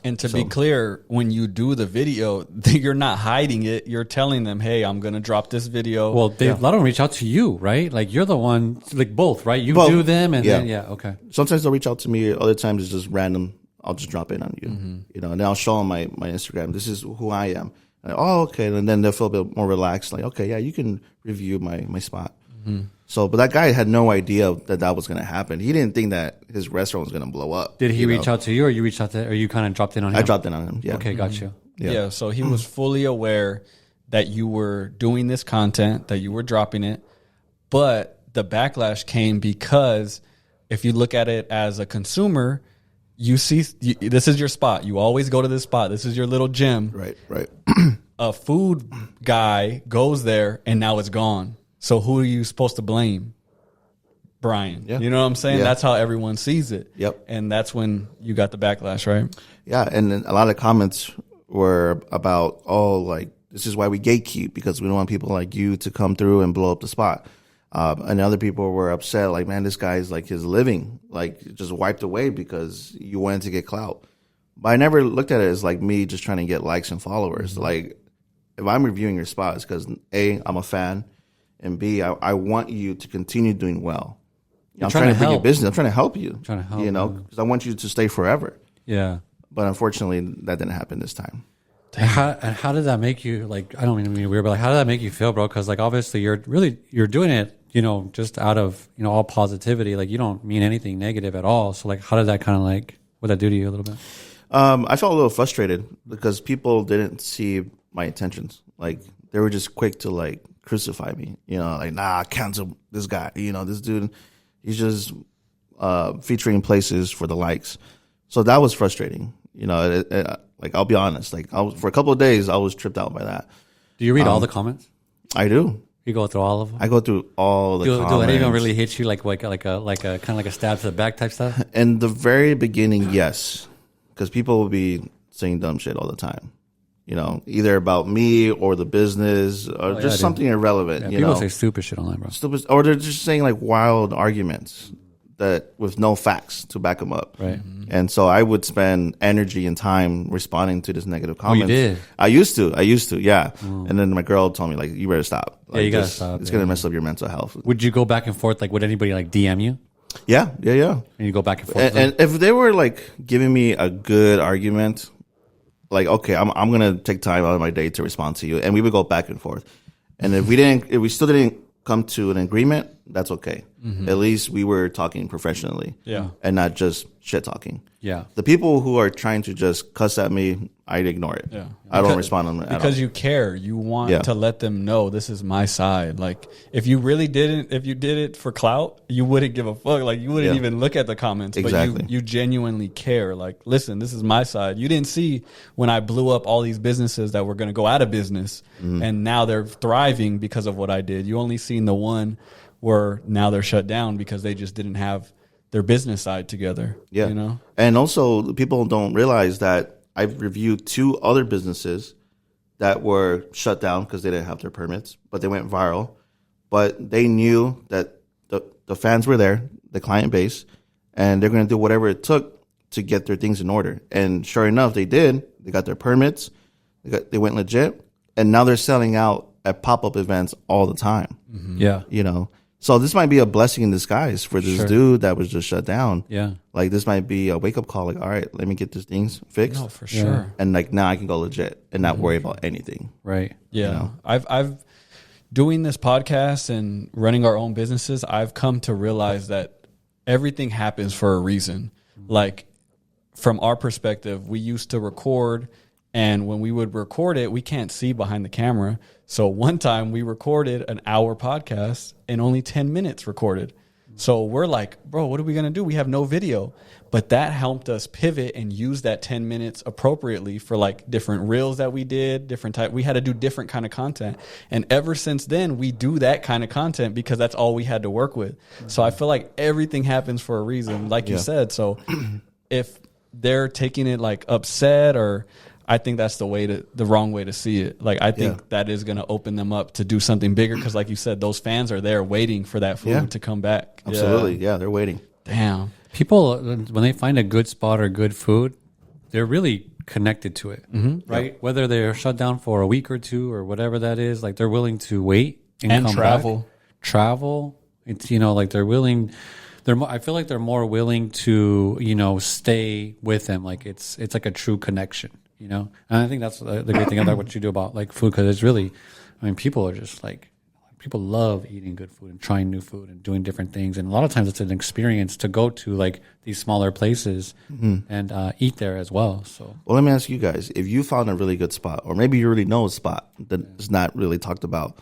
And to be clear, when you do the video, you're not hiding it. You're telling them, hey, I'm going to drop this video. Well, a lot of them reach out to you, right? Like you're the one, like both, right? You Both. do them and then, okay. Sometimes they'll reach out to me. Other times it's just random. I'll just drop in on you, and then I'll show them my Instagram. This is who I am. And, okay. And then they'll feel a bit more relaxed. Like, okay, yeah, you can review my spot. So, but that guy had no idea that was going to happen. He didn't think that his restaurant was going to blow up. Did he reach out to you or you reached out to, or you kind of dropped in on him? I dropped in on him. Yeah. Okay. Got you. Yeah. So he was fully aware that you were doing this content, that you were dropping it, but the backlash came because if you look at it as a consumer, you see, this is your spot. You always go to this spot. This is your little gym. Right. A food guy goes there and now it's gone. So who are you supposed to blame? Brian. Yeah. You know what I'm saying? Yeah. That's how everyone sees it. Yep. And that's when you got the backlash, right? Yeah, and then a lot of comments were about, like this is why we gatekeep, because we don't want people like you to come through and blow up the spot. And other people were upset, like, man, this guy's like his living, like just wiped away because you wanted to get clout. But I never looked at it as like me just trying to get likes and followers. Like, if I'm reviewing your spot, it's because A, I'm a fan, and B, I want you to continue doing well. I'm trying to bring you business. I'm trying to help you. You know, because I want you to stay forever. Yeah. But unfortunately, that didn't happen this time. How did that make you, like, I don't mean to be weird, but like, how did that make you feel, bro? Because like, obviously you're doing it, you know, just out of, you know, all positivity. Like, you don't mean anything negative at all. So like, how did that kind of like, what did that do to you a little bit? I felt a little frustrated because people didn't see my intentions. Like, they were just quick to like crucify me, you know, like, nah, cancel this guy. You know, this dude, he's just featuring places for the likes. So that was frustrating. You know, like, I'll be honest, like, for a couple of days, I was tripped out by that. Do you read all the comments? I do. You go through all of them? I go through all the comments. Do any of them really hit you like a kind of like a stab to the back type stuff? In the very beginning, yes. Because people will be saying dumb shit all the time. You know, either about me or the business or just something irrelevant. Yeah, you people know? say stupid shit online, bro. Stupid, or they're just saying like wild arguments that with no facts to back them up. Right. And so I would spend energy and time responding to this negative comments. Oh, you did? I used to, yeah. And then my girl told me, like, you better stop. Like, Yeah, you gotta stop. It's gonna mess up your mental health. Would you go back and forth? Like, would anybody like DM you? Yeah. And you go back and forth. And if they were like giving me a good argument, like, okay, I'm gonna take time out of my day to respond to you, and we would go back and forth. And if we still didn't come to an agreement, that's okay. At least we were talking professionally, and not just shit talking. Yeah. The people who are trying to just cuss at me, I'd ignore it. Yeah. I don't respond to them at because all. you care. You want to let them know this is my side. Like, if you did it for clout, you wouldn't give a fuck. Like, you wouldn't even look at the comments. Exactly. But you genuinely care. Like, listen, this is my side. You didn't see when I blew up all these businesses that were going to go out of business, and now they're thriving because of what I did. You only seen the one where now they're shut down because they just didn't have their business side together. Yeah. You know? And also, people don't realize that I've reviewed 2 other businesses that were shut down because they didn't have their permits, but they went viral. But they knew that the fans were there, the client base, and they're going to do whatever it took to get their things in order. And sure enough, they did. They got their permits. They went legit. And now they're selling out at pop-up events all the time. Yeah. You know? So this might be a blessing in disguise for this dude that was just shut down. Yeah. Like, this might be a wake up call. Like, all right, let me get these things fixed. No, for sure. And like, now I can go legit and not worry about anything. Right. Yeah. You know? I've doing this podcast and running our own businesses, I've come to realize that everything happens for a reason. Like, from our perspective, we used to record, and when we would record it, we can't see behind the camera. So one time we recorded an hour podcast and only 10 minutes recorded. So we're like, bro, what are we going to do? We have no video. But that helped us pivot and use that 10 minutes appropriately for like different reels that we did, different type. We had to do different kind of content. And ever since then, we do that kind of content because that's all we had to work with. So I feel like everything happens for a reason, like you said. So if they're taking it like upset, or I think that's the wrong way to see it. Like, I think that is going to open them up to do something bigger. Cause like you said, those fans are there waiting for that food to come back. Absolutely. Yeah. They're waiting. Damn. People, when they find a good spot or good food, they're really connected to it, right? Whether they're shut down for a week or 2 or whatever that is, like, they're willing to wait and come travel. back. Travel. It's, you know, like, they're willing. I feel like they're more willing to, you know, stay with them. Like, it's like a true connection, you know? And I think that's the great thing about what you do about like food. Cause it's really, I mean, people are just like, people love eating good food and trying new food and doing different things. And a lot of times it's an experience to go to like these smaller places and eat there as well. So, well, let me ask you guys, if you found a really good spot, or maybe you already know a spot that is not really talked about,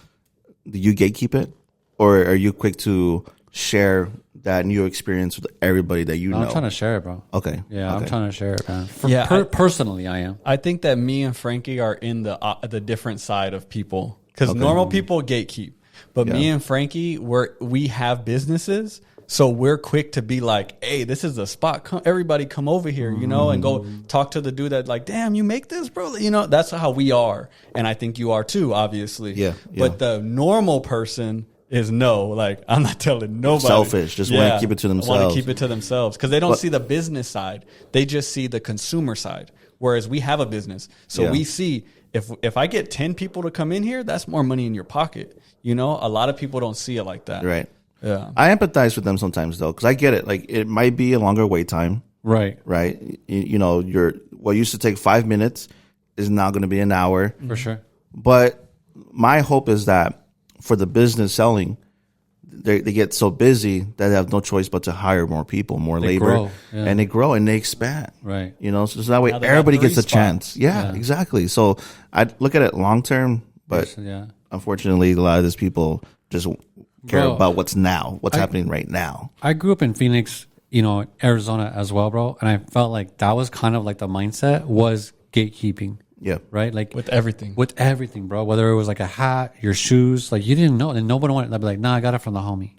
do you gatekeep it? Or are you quick to share that new experience with everybody that you know? I'm trying to share it, bro. Okay. Yeah, okay. I'm trying to share it, man. Personally, I am. I think that me and Frankie are in the different side of people. Because normal people gatekeep. But me and Frankie, we have businesses, So we're quick to be like, hey, this is a spot. Everybody come over here, you know, and go talk to the dude that like, damn, you make this, bro. You know, that's how we are. And I think you are too, obviously. Yeah. But the normal person is no, like, I'm not telling nobody. Selfish. Just want to keep it to themselves. Want to keep it to themselves because they don't see the business side. They just see the consumer side. Whereas we have a business. So we see if I get 10 people to come in here, that's more money in your pocket. You know, a lot of people don't see it like that. Right. Yeah. I empathize with them sometimes though, because I get it. Like it might be a longer wait time. Right. Right. You know, what used to take 5 minutes is now going to be an hour. For sure. But my hope is that for the business selling, they get so busy that they have no choice but to hire more people, more labor, grow, and they grow and they expand. Right. You know, so that way Now they everybody have 3 gets a spots. chance. Yeah, exactly. So I look at it long term, but unfortunately, a lot of these people just care about what's happening right now. I grew up in Phoenix, you know, Arizona as well, bro. And I felt like that was kind of like the mindset was gatekeeping. Yeah. Right. Like With everything, bro. Whether it was like a hat, your shoes, like you didn't know. And nobody wanted to be like, nah, I got it from the homie.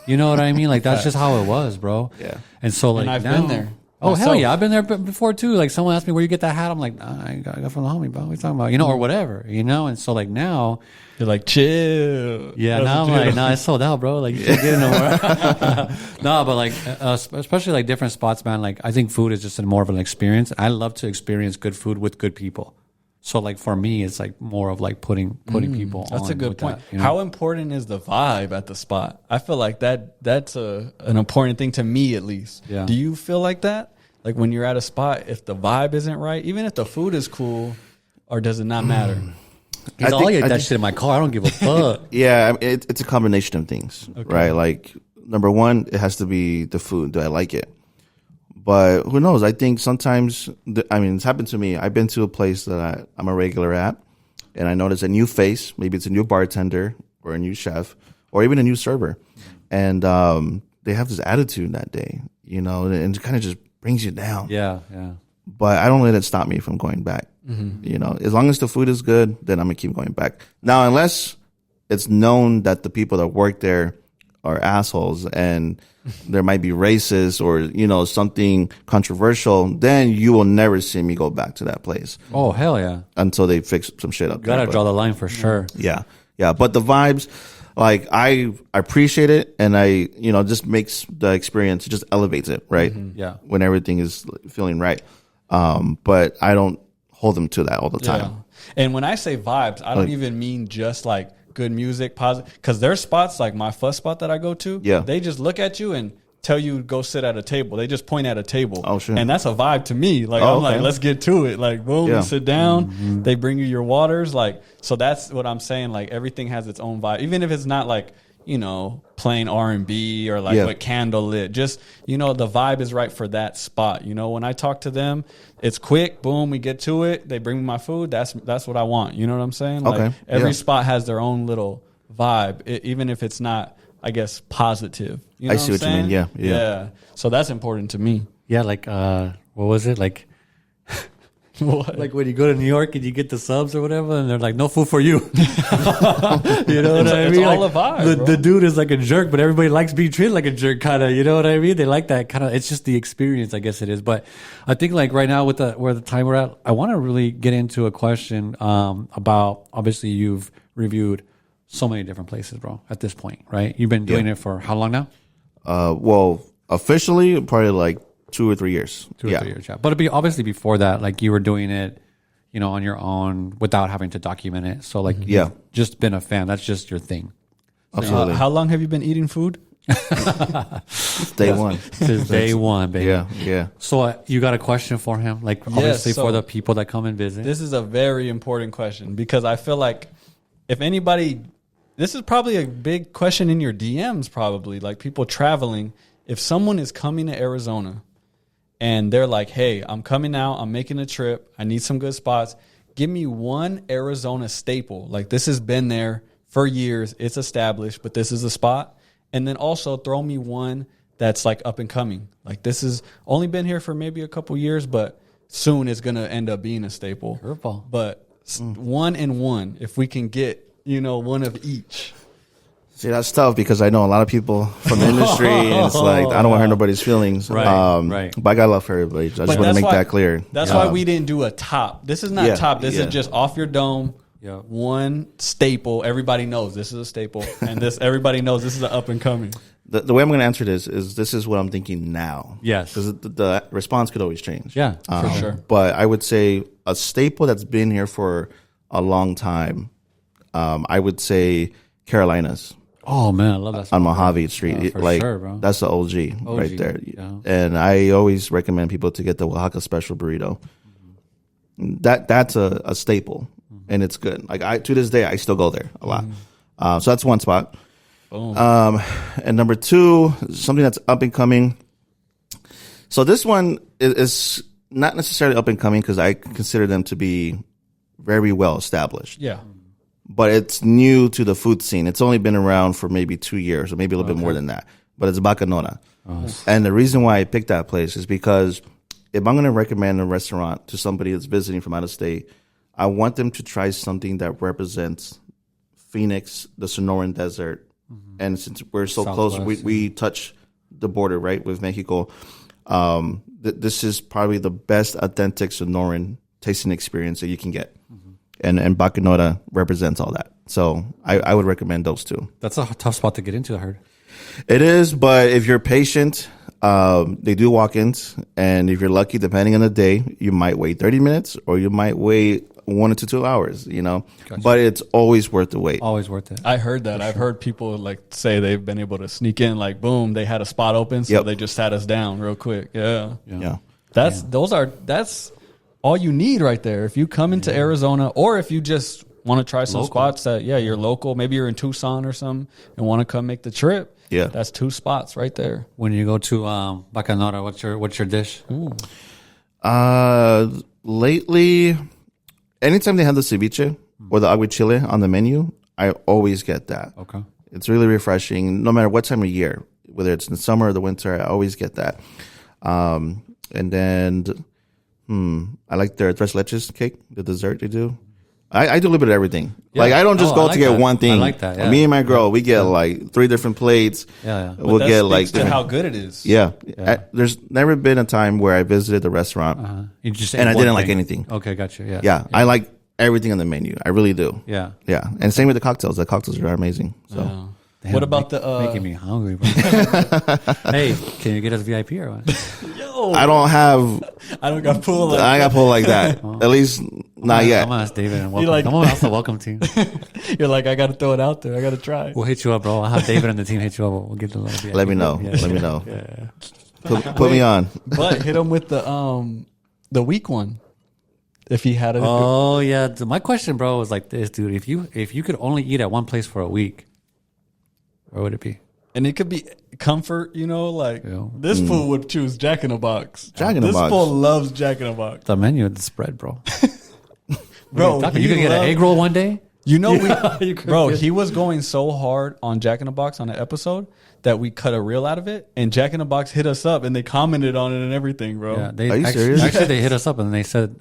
You know what I mean? Like that's just how it was, bro. Yeah. And so like and I've now, been there. Oh, myself. hell yeah. I've been there before too. Like someone asked me where you get that hat. I'm like, nah, I got it from the homie, bro. What are you talking about? You know, or whatever, you know? And so like now, You're like, chill. yeah, now I'm like, nah, it's sold out, bro. Like, you can't get it no more. No, but like, especially like different spots, man. Like, I think food is just more of an experience. I love to experience good food with good people. So like for me, it's like more of like putting people. That's on a good with point. that, you know? How important is the vibe at the spot? I feel like that's an important thing to me, at least. Yeah. Do you feel like that? Like when you're at a spot, if the vibe isn't right, even if the food is cool, or does it not matter? I'll get that shit in my car. I don't give a fuck. Yeah, I mean, it's a combination of things, right? Like number one, it has to be the food. Do I like it? But who knows? I think sometimes, it's happened to me. I've been to a place that I'm a regular at, and I notice a new face. Maybe it's a new bartender or a new chef or even a new server. And they have this attitude that day, you know, and it kind of just brings you down. Yeah. But I don't let it stop me from going back. You know, as long as the food is good, then I'm going to keep going back. Now, unless it's known that the people that work there are assholes and there might be racist or, you know, something controversial, then you will never see me go back to that place. Oh, hell yeah. Until they fix some shit up. Gotta draw the line for sure. Yeah. Yeah. But the vibes, like I appreciate it, and just makes the experience, it just elevates it, right? Yeah. When everything is feeling right. But I don't hold them to that all the time. Yeah. And when I say vibes, I don't even mean just like good music, positive. Because there's spots like my fuss spot that I go to. Yeah. They just look at you and tell you to go sit at a table. They just point at a table. Oh, shit. And that's a vibe to me. Like, I'm like, let's get to it. Like, boom, Yeah. sit down. They bring you your waters. Like, so that's what I'm saying. Like, everything has its own vibe. Even if it's not like, you know, plain R&B or like with candle lit. Just, you know, the vibe is right for that spot. You know, when I talk to them, it's quick. Boom, we get to it. They bring me my food. That's what I want. You know what I'm saying? Like, Okay. every spot has their own little vibe, even if it's not, I guess, positive. You know I see what you mean. Yeah. So that's important to me. Yeah, like, what was it? Like, like when you go to New York and you get the subs or whatever, and they're like, no food for you. You know what I mean? It's all Like, a vibe, bro. the dude is like a jerk, but everybody likes being treated like a jerk, kind of. You know what I mean? They like that kind of. It's just the experience, I guess it is. But I think like right now with where the time we're at, I want to really get into a question about, obviously you've reviewed so many different places, bro, at this point, right? You've been doing it for how long now? Well, officially, probably like 2 or 3 years. 2 or 3 years, yeah. But it'd be obviously before that, like you were doing it, you know, on your own without having to document it. So like, you've just been a fan. That's just your thing. Absolutely. How long have you been eating food? Day one. Since day one, baby. Yeah. So you got a question for him? Like obviously so for the people that come and visit. This is a very important question because I feel like if anybody, this is probably a big question in your DMs, probably like people traveling. If someone is coming to Arizona and they're like, hey, I'm coming out, I'm making a trip, I need some good spots. Give me one Arizona staple. Like this has been there for years, it's established, but this is a spot. And then also throw me one that's like up and coming. Like this has only been here for maybe a couple years, but soon it's going to end up being a staple. Curveball. But one and one, if we can get, you know, one of each. See, that's tough because I know a lot of people from the industry, and it's like I don't want to hurt nobody's feelings. Right. But I got love for everybody. I just want to make that clear. That's why we didn't do a top. This is not top. This is just off your dome. Yeah. One staple. Everybody knows this is a staple, and this everybody knows this is an up and coming. The way I'm going to answer this is what I'm thinking now. Yes. Because the response could always change. Yeah, for sure. But I would say a staple that's been here for a long time, I would say Carolinas. Oh man, I love that spot, on Mojave Street. for sure, bro. That's the OG right there. Yeah. And I always recommend people to get the Oaxaca special burrito. That's a staple, and it's good. Like to this day, I still go there a lot. So that's one spot. Boom. And number two, something that's up and coming. So this one is not necessarily up and coming because I consider them to be very well established. Yeah. But it's new to the food scene. It's only been around for maybe 2 years or maybe a little bit more than that. But it's Bacanora. And the reason why I picked that place is because if I'm going to recommend a restaurant to somebody that's visiting from out of state, I want them to try something that represents Phoenix, the Sonoran Desert. And since we're so close, we touch the border, right, with Mexico. This is probably the best authentic Sonoran tasting experience that you can get. And Bacanora represents all that. So I would recommend those two. That's a tough spot to get into, I heard. It is, but if you're patient, they do walk-ins. And if you're lucky, depending on the day, you might wait 30 minutes or you might wait 1 to 2 hours, Gotcha. But it's always worth the wait. Always worth it. I heard that. I've heard people say they've been able to sneak in, boom, they had a spot open, so they just sat us down real quick. Yeah. That's all you need right there. If you come into Arizona, or if you just want to try some spots that, you're local, maybe you're in Tucson or something and want to come make the trip. Yeah. That's 2 spots right there. When you go to Bacanora, what's your dish? Lately, anytime they have the ceviche or the aguachile on the menu, I always get that. Okay. It's really refreshing, no matter what time of year, whether it's in the summer or the winter, I always get that. And then, I like their tres leches cake, the dessert they do. I do a little bit of everything. Yeah. I don't just go to get one thing. I like that. Yeah. Me and my girl, we get 3 different plates. Yeah. We'll get to how good it is. Yeah. There's never been a time where I visited the restaurant you just and I didn't like anything. Okay, gotcha. Yeah. Yeah. I like everything on the menu. I really do. Yeah. Yeah. And same with the cocktails. The cocktails are amazing. So. Damn, what about making me hungry, bro? Hey, can you get us VIP or what? Yo, I don't got pulled like I got pulled like that. At least not yet. I'm gonna ask David and welcome. I'm gonna ask the welcome team. You're like, I gotta throw it out there. I gotta try. We'll hit you up, bro. I'll have David and the team hit you up. We'll get the little VIP. Let me know. Let me know. Yeah. Put me on. But hit him with the week one. If he had it. Oh yeah. My question, bro, was like this, dude. If you could only eat at one place for a week, where would it be? And it could be comfort, this fool would choose Jack in the Box. This fool loves Jack in the Box. The menu, the spread, bro. Bro, you could get an egg roll one day. He was going so hard on Jack in the Box on an episode that we cut a reel out of it, and Jack in the Box hit us up and they commented on it and everything, bro. Yeah, are you serious? Actually, they hit us up and they said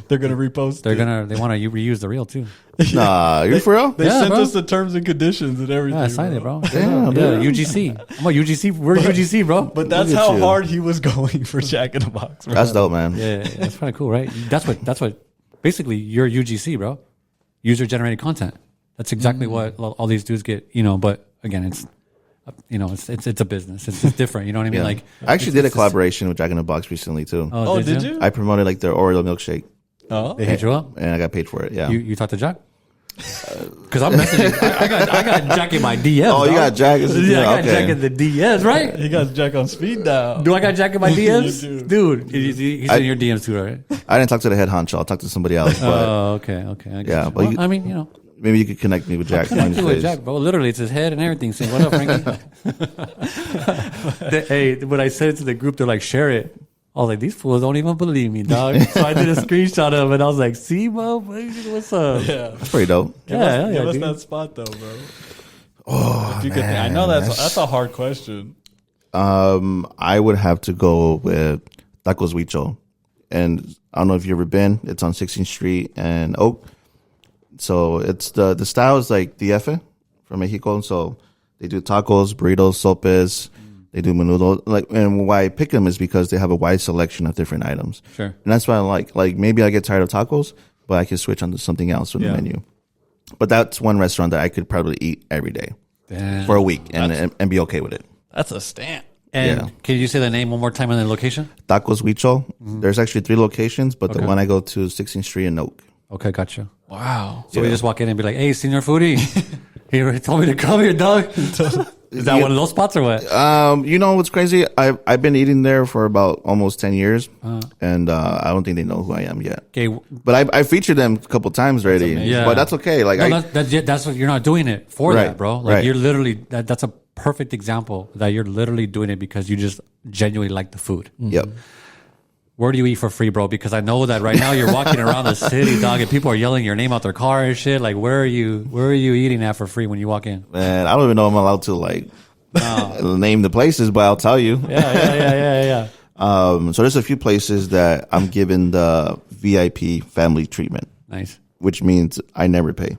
they're gonna repost. They want to reuse the reel too. Nah, you're for real? They sent us the terms and conditions and everything. Yeah, I signed it, bro. Damn, UGC. I'm a UGC. We're UGC, bro. But that's how hard he was going for Jack in the Box. Bro. That's dope, man. Yeah, that's kind of cool, right? That's what. Basically, you're UGC, bro. User generated content. That's exactly what all these dudes get. But again, it's a business. It's different. You know what I mean? Yeah. Like, I actually did a collaboration with Jack in the Box recently too. Oh, did you? I promoted their Oreo milkshake. Oh, they hit you up, and I got paid for it. Yeah, you talked to Jack. Because I'm messaging. I got Jack in my DMs. Oh, you got Jack? I got Jack in the DMs, right? He got Jack on speed dial. Do I got Jack in my DMs? Dude, he's in your DMs too, right? I didn't talk to the head honcho. I'll talk to somebody else. But, okay. I yeah, but I mean, maybe you could connect me with Jack. Connect me with Jack, bro. Literally, it's his head and everything. Saying, "What up, Frankie?" Hey, when I sent it to the group, they're like, "Share it." I was like, "These fools don't even believe me, dog." So I did a screenshot of it. And I was like, "See, bro, what's up?" Yeah, that's pretty dope. Give us that spot, though, bro. Oh, man, I know that's a hard question. I would have to go with Tacos Huicho, and I don't know if you've ever been. It's on 16th Street and Oak. So it's the style is like DF from Mexico. So They do tacos, burritos, sopes. They do menudo. Like, and why I pick them is because they have a wide selection of different items. Sure. And that's why I like. Like, maybe I get tired of tacos, but I can switch onto something else from the menu. But that's one restaurant that I could probably eat every day for a week and be okay with it. That's a stamp. And can you say the name one more time and the location? Tacos Huicho. There's actually 3 locations, but the one I go to is 16th Street in Oak. Okay, gotcha. Wow. So we just walk in and be like, "Hey, Senior Foodie, he told me to come here, dog." Is that one of those spots or what? You know what's crazy? I've been eating there for about almost 10 years, and I don't think they know who I am yet. Okay, But I featured them a couple times already. But that's okay. Like, no, that's what you're not doing it for that, bro. Like you're literally that's a perfect example that you're literally doing it because you just genuinely like the food. Yep. Where do you eat for free, bro? Because I know that right now you're walking around the city, dog, and people are yelling your name out their car and shit. Like, where are you eating at for free when you walk in? Man, I don't even know if I'm allowed to like name the places, but I'll tell you. Yeah. So there's a few places that I'm given the VIP family treatment. Nice. Which means I never pay.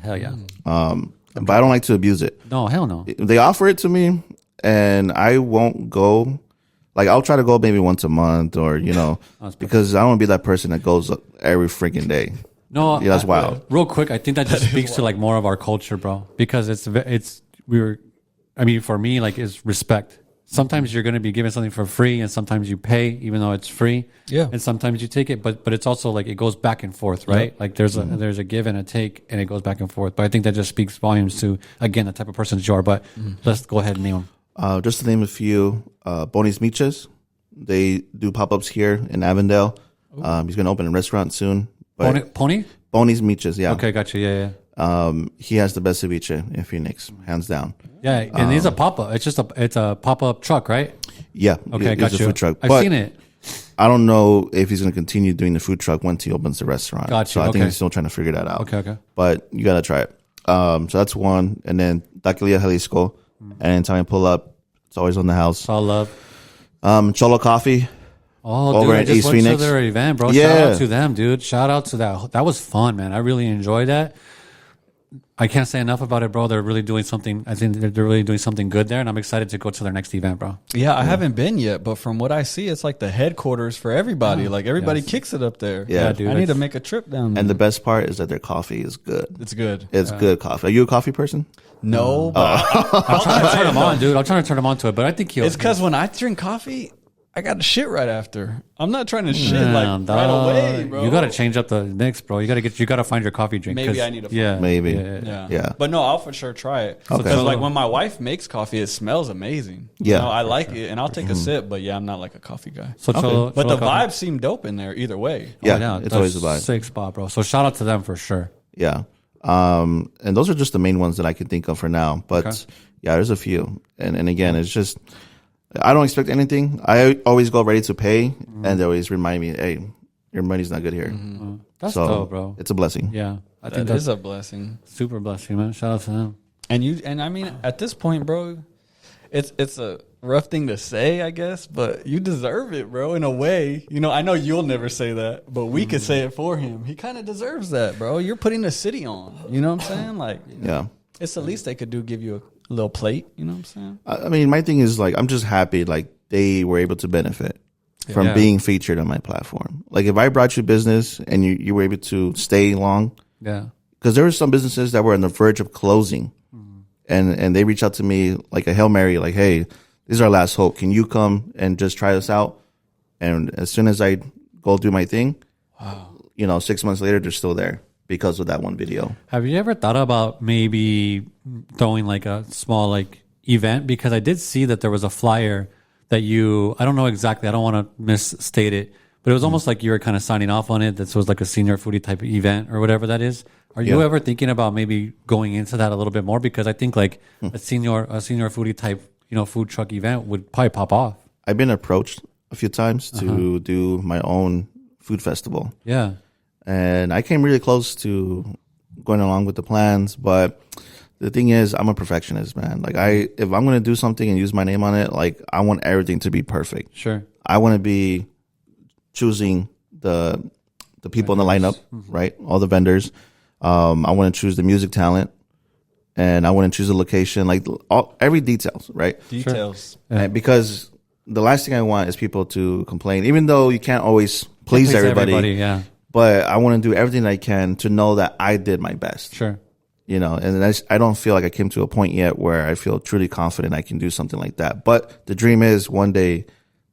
Hell yeah. But I don't like to abuse it. No, hell no. They offer it to me, and I won't go. Like, I'll try to go maybe once a month or, because I don't want to be that person that goes every freaking day. No, yeah, that's wild. Real quick, I think that just speaks to like more of our culture, bro. Because for me, like, it's respect. Sometimes you're going to be given something for free, and sometimes you pay, even though it's free. Yeah. And sometimes you take it, but it's also like it goes back and forth, right? Yep. Like there's a give and a take, and it goes back and forth. But I think that just speaks volumes to, again, the type of person you are. But let's go ahead and name them. Just to name a few, Bonnie's Miches. They do pop-ups here in Avondale. He's going to open a restaurant soon. Pony? Bonnie's Miches, yeah. Okay, gotcha. Yeah. He has the best ceviche in Phoenix, hands down. Yeah, and he's a pop-up. It's a pop-up truck, right? Yeah. Okay, gotcha. It's a food truck. I've seen it. I don't know if he's going to continue doing the food truck once he opens the restaurant. Gotcha. So I think he's still trying to figure that out. Okay. But you got to try it. So that's one. And then Taqueria Jalisco. Anytime I pull up, it's always on the house. All love. Cholo Coffee. Oh, over dude, I in just East went Phoenix. to their event, bro. Yeah. Shout out to them, dude. Shout out to that. That was fun, man. I really enjoyed that. I can't say enough about it, bro. They're really doing something. I think they're really doing something good there, and I'm excited to go to their next event, bro. Yeah, I haven't been yet, but from what I see, it's like the headquarters for everybody. Like everybody kicks it up there. Yeah, dude. I need to make a trip down there. And the best part is that their coffee is good. It's good. It's good coffee. Are you a coffee person? No, but I'm trying to turn him on, dude. I'm trying to turn him on to it, but I think he'll. it's because when I drink coffee, I got to shit right after. I'm not trying to shit Damn, like right away, bro. You got to change up the mix, bro. You got to find your coffee drink. Maybe I need to. Yeah, Maybe. Yeah. But no, I'll for sure try it. Okay. Because like when my wife makes coffee, it smells amazing. Yeah. You know, I like it, and I'll take a sip. But yeah, I'm not like a coffee guy. So But the coffee. vibes seem dope in there either way. Yeah, it's that's always a vibe. sick spot, bro. So shout out to them for sure. Yeah. And those are just the main ones that I can think of for now. But yeah, there's a few. And again, it's just, I don't expect anything. I always go ready to pay, and they always remind me, hey, your money's not good here. That's So dope, bro. it's a blessing. Yeah, I That think is that's a blessing. super blessing, man. Shout out to them. And I mean, at this point, bro, it's a rough thing to say, I guess, but you deserve it, bro, in a way. You know, I know you'll never say that, but we could say it for him. He kind of deserves that, bro. You're putting the city on. You know what I'm saying? Like, Yeah. it's the least they could do, give you a little plate. You know what I'm saying? I mean, my thing is like, I'm just happy like they were able to benefit from Yeah. being featured on my platform. Like if I brought you business and you were able to stay long, Yeah, because there were some businesses that were on the verge of closing, and they reached out to me like a Hail Mary, like, hey, this is our last hope. Can you come and just try this out? And as soon as I go do my thing, 6 months later, they're still there because of that one video. Have you ever thought about maybe throwing like a small like event? Because I did see that there was a flyer that I don't know exactly, I don't want to misstate it, but it was almost like you were kind of signing off on it. This was like a senior foodie type of event or whatever that is. Are you ever thinking about maybe going into that a little bit more? Because I think like a senior foodie type, food truck event would probably pop off. I've been approached a few times to do my own food festival. Yeah. And I came really close to going along with the plans, but the thing is, I'm a perfectionist, man. Like if I'm going to do something and use my name on it, like I want everything to be perfect. Sure. I want to be choosing the people in the lineup, right? All the vendors. I want to choose the music talent. and I wouldn't choose a location, like every details, right? Details. And because the last thing I want is people to complain, even though you can't always please everybody. Yeah, But I want to do everything I can to know that I did my best. sure. You know, and I don't feel like I came to a point yet where I feel truly confident I can do something like that. But the dream is one day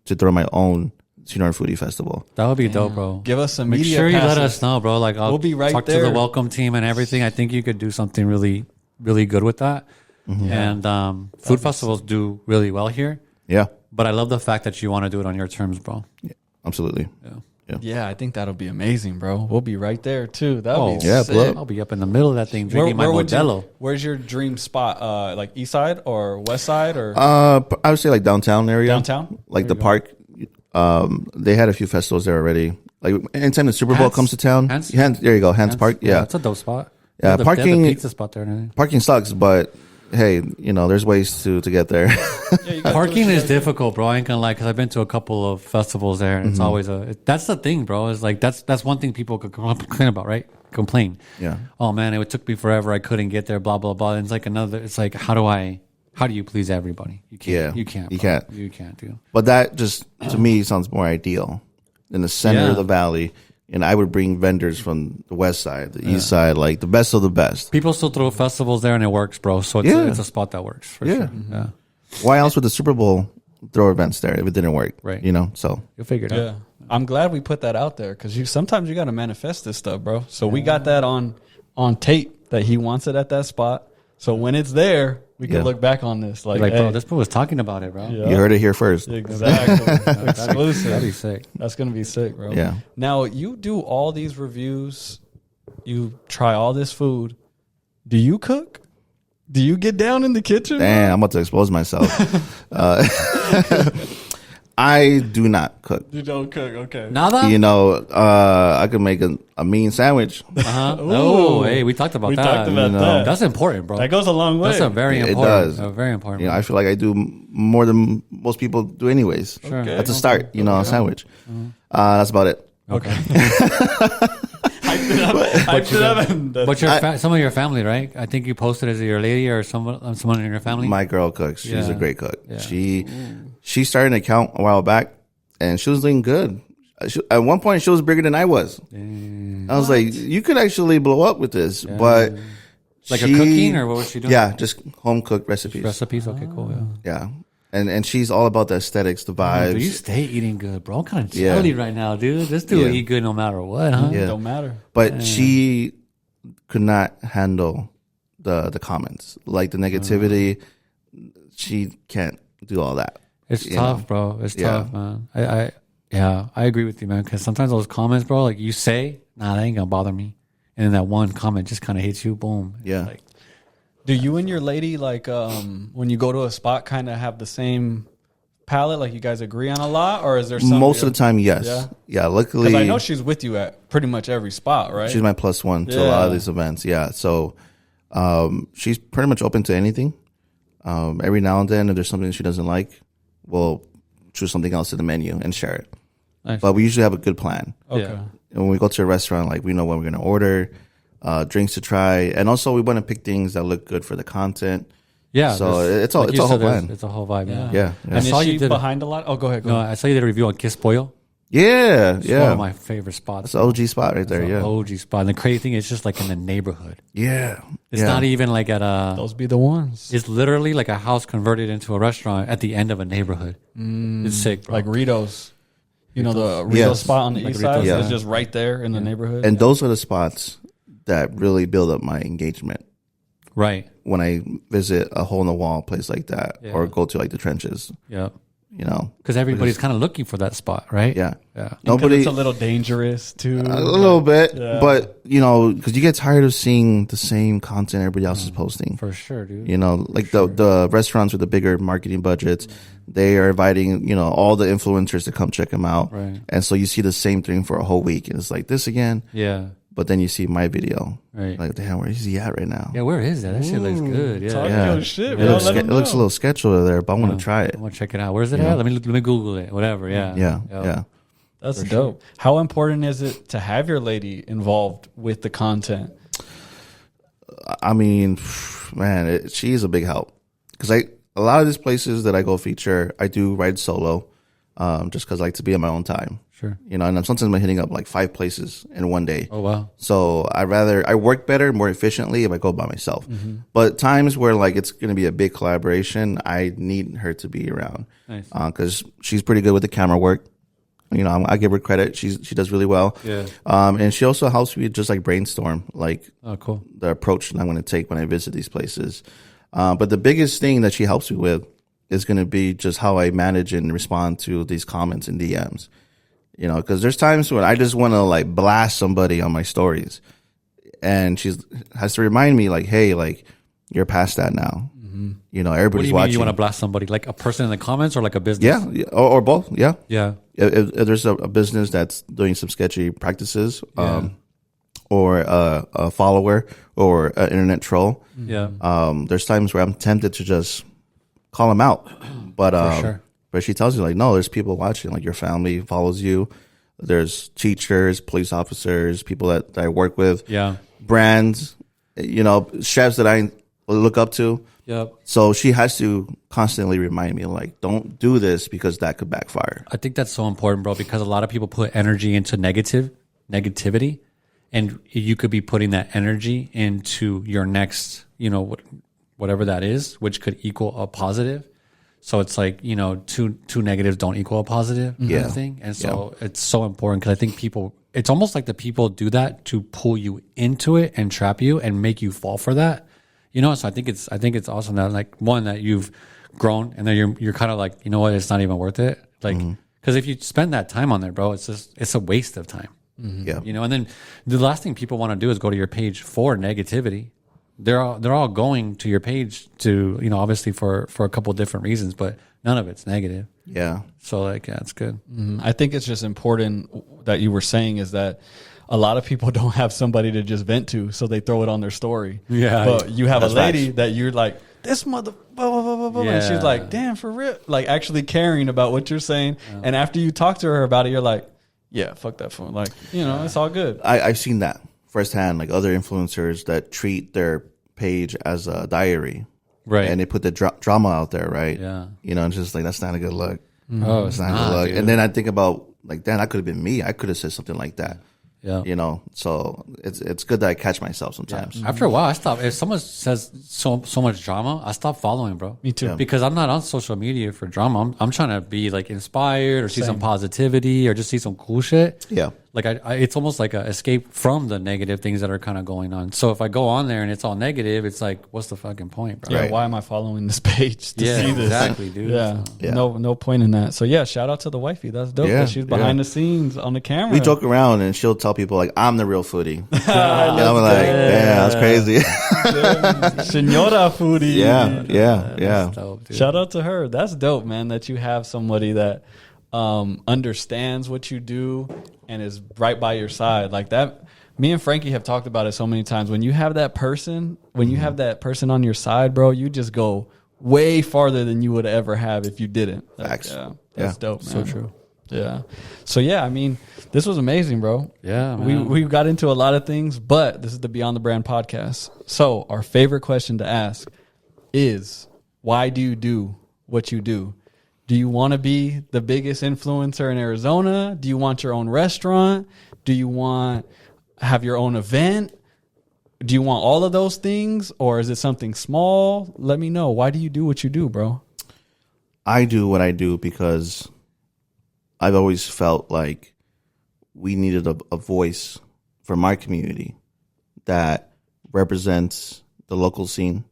to throw my own Sonoran Foodie Festival. That would be dope, bro. Give us some Make media sure you passes. let us know, bro. Like, I'll We'll be right talk there. to the welcome team and everything. I think you could do something really, really good with that. And food festivals do really well here. Yeah, But I love the fact that you want to do it on your terms, bro. absolutely. Yeah, I think that'll be amazing, bro. We'll be right there too. That'll be yeah, sick. blow. I'll be up in the middle of that thing drinking my Modelo. Where's your dream spot? Like east side or west side or I would say like downtown area. downtown? Like the park. They had a few festivals there already. Like anytime the Super Bowl Hans? comes to town. Hans? There you go. Hans Park. Yeah. That's a dope spot. Yeah, They have the parking- pizza spot there. and everything. Parking sucks, but hey, you know, there's ways to get there. Parking is difficult, bro. I ain't gonna lie, because I've been to a couple of festivals there, and it's always that's the thing, bro. Is like that's one thing people could complain about, right? Complain. Yeah. Oh man, it took me forever. I couldn't get there. Blah blah blah. And it's like another. It's like how do you please everybody? You can't. Yeah, You can't. you bro. can't. You can't, dude. But that just, to me, sounds more ideal. In the center Yeah. of the valley, and I would bring vendors from the west side, the east side, like the best of the best. People still throw festivals there, and it works, bro. So it's, Yeah. it's a spot that works for Yeah. sure. Yeah, Why else would the Super Bowl throw events there if it didn't work? Right. You know, so you'll figure it out. Yeah. I'm glad we put that out there because sometimes you got to manifest this stuff, bro. So we got that on tape that he wants it at that spot. So when it's there, we can Yeah. look back on this. Like, Like, hey, bro, this bro was talking about it, bro. Yeah. you heard it here first. Exactly. That'd Exclusive. be sick. That's going to be sick, bro. Yeah. Now, you do all these reviews. You try all this food. Do you cook? Do you get down in the kitchen? Damn, I'm about to expose myself. I do not cook. You don't cook. Okay. Nada. You know, I could make a mean sandwich. Oh, hey, we talked about We that. talked about You know. that. That's important, bro. That goes a long way. That's a very It important. does. A very important. You know, I feel like I do more than most people do anyways. Sure. Okay. That's a start, you know, a sandwich. That's about it. Okay. Hyped it up. Hyped it up. And that's- But some of your family, right? I think you posted as your lady or someone in your family. My girl cooks. She's Yeah. a great cook. Yeah. She started an account a while back, and she was doing good. At one point, she was bigger than I was. I was like, you could actually blow up with this, but Like a cooking, or what was she doing? Yeah, just home cooked recipes. Recipes. Okay, cool. Yeah. Yeah, and she's all about the aesthetics, the vibes. Dude, you stay eating good, bro. I'm kind of Yeah. jelly right now, dude. This dude will Yeah. eat good no matter what, huh? Yeah. Don't matter. But she could not handle the comments, like the negativity. She can't do all that. It's you tough, know? bro. It's Yeah. tough, man. I agree with you, man. Because sometimes those comments, bro, like you say, nah, that ain't gonna bother me, and then that one comment just kind of hits you, boom. Yeah. Like, Do you and your lady, like, when you go to a spot, kind of have the same palate? Like, you guys agree on a lot? Or is there some... Most of the time, yes. Yeah? Yeah, luckily. Because I know she's with you at pretty much every spot, right? She's my plus one to a lot of Yeah. these events. Yeah. So she's pretty much open to anything. Every now and then, if there's something she doesn't like, we'll choose something else in the menu and share it. nice. But we usually have a good plan. Okay. Yeah. And when we go to a restaurant, like we know what we're going to order, drinks to try. And also we want to pick things that look good for the content. Yeah. So there's- it's a you whole said, plan. It's a whole vibe. Yeah. Yeah. And Yeah. is saw you she did it. behind a lot? Oh, go ahead. Go No, ahead. I saw you did a review on Kiss Pollo. Yeah. It's one Yeah. of my favorite spots. It's an OG spot right there. It's an Yeah. OG spot. And the crazy thing is just like in the neighborhood. Yeah. It's Yeah. not even like at a. Those be the ones. It's literally like a house converted into a restaurant at the end of a neighborhood. It's sick, bro. Like Rito's. You know, the Rito Yes. spot on the Like east side Rito's, is yeah. just right there in the neighborhood. And those are the spots that really build up my engagement right. when I visit a hole in the wall place like that Yeah. or go to like the trenches, Yeah. you know. Because everybody's kind of looking for that spot, right? Yeah. Yeah. Because Nobody it's a little dangerous, too. a little bit, Yeah. but you know, because you get tired of seeing the same content everybody else is posting. For sure, dude. You know, like the restaurants with the bigger marketing budgets, they are inviting, you know, all the influencers to come check them out. Right. And so you see the same thing for a whole week. And it's like this again, Yeah. but then you see my video. Right. Like, damn, where is he at right now? Yeah, where is that? That shit looks good. Yeah. Talk Yeah. your shit, It bro. looks, Let it them looks a know. little sketch over there, but I want to try it. I want to check it out. Where's it Yeah. at? Let me Google it. Whatever. Yeah. Yeah. Yep. Yeah. That's dope. How important is it to have your lady involved with the content? I mean, man, she's a big help because a lot of these places that I go feature, I do ride solo, just because I like to be in my own time. Sure. You know, and sometimes I'm hitting up like 5 places in one day. Oh, wow. So I work better, more efficiently if I go by myself. Mm-hmm. But times where like it's going to be a big collaboration, I need her to be around. Nice. Because she's pretty good with the camera work. You know, I give her credit. She does really well. Yeah. And she also helps me just like brainstorm, like Oh, cool. the approach that I'm going to take when I visit these places. But the biggest thing that she helps me with is going to be just how I manage and respond to these comments and DMs. You know, because there's times when I just want to like blast somebody on my stories, and she has to remind me like, hey, like you're past that now. Mm-hmm. You know, What do everybody's you mean watching. you want to blast somebody? Like a person in the comments or like a business? Yeah, or both. Yeah. Yeah. If there's a business that's doing some sketchy practices, or a follower or an internet troll, there's times where I'm tempted to just call them out, but For sure. But she tells you like, no, there's people watching. Like your family follows you. There's teachers, police officers, people that I work with, brands, you know, chefs that I look up to. Yep. So she has to constantly remind me, like, don't do this because that could backfire. I think that's so important, bro, because a lot of people put energy into negativity, and you could be putting that energy into your next, you know, whatever that is, which could equal a positive. So it's like, you know, two negatives don't equal a positive kind of thing. And so it's so important because I think it's almost like the people do that to pull you into it and trap you and make you fall for that. You know, so I think it's awesome that like one, that you've grown and then you're kind of like, you know what, it's not even worth it. Like, because if you spend that time on there, bro, it's a waste of time. Yeah. You know, and then the last thing people want to do is go to your page for negativity. They're all going to your page to, you know, obviously for a couple of different reasons, but none of it's negative. Yeah. So like, yeah, it's good. I think it's just important that you were saying is that a lot of people don't have somebody to just vent to, so they throw it on their story. Yeah. But you have a That's lady facts. that you're like, this mother, blah, blah, blah, blah, blah. And she's Yeah. like, damn, for real. Like actually caring about what you're saying. And after you talk to her about it, you're like, yeah, fuck that phone. Like, you know, it's all good. I've seen that firsthand, like other influencers that treat their page as a diary. Right. And they put the drama out there, right? Yeah. You know, it's just like, that's not a good look. Oh, It's not a good look. dude. And then I think about, like, damn, that could have been me. I could have said something like that. Yeah. You know, so it's good that I catch myself sometimes. After a while, I stop. If someone says so much drama, I stop following, bro. Me too. Yeah. Because I'm not on social media for drama. I'm trying to be like inspired or see some positivity or just see some cool shit. Yeah. Like it's almost like a escape from the negative things that are kind of going on. So if I go on there and it's all negative, it's like, what's the fucking point, bro? Yeah, Right. why am I following this page to Yeah, see this? exactly, dude. Yeah. So- Yeah. No point in that. So yeah, shout out to the wifey. That's dope. Yeah, that she's behind yeah. the scenes on the camera. We joke around and she'll tell people, like, I'm the real foodie. And I'm like, damn, that's crazy. Senora foodie. yeah. That's dope, dude. Shout out to her. That's dope, man, that you have somebody that understands what you do and is right by your side. Like that, me and Frankie have talked about it so many times. When you have that person, you have that person on your side, bro, you just go way farther than you would ever have if you didn't. Like, Facts. yeah, that's Yeah. dope, man. So true. Yeah. So yeah, I mean, this was amazing, bro. Yeah, man. We got into a lot of things, but this is the Beyond the Brand podcast. So our favorite question to ask is, why do you do what you do? Do you want to be the biggest influencer in Arizona? Do you want your own restaurant? Do you want have your own event? Do you want all of those things, or is it something small? Let me know. Why do you do what you do, bro? I do what I do because I've always felt like we needed a voice from our community that represents the local scene,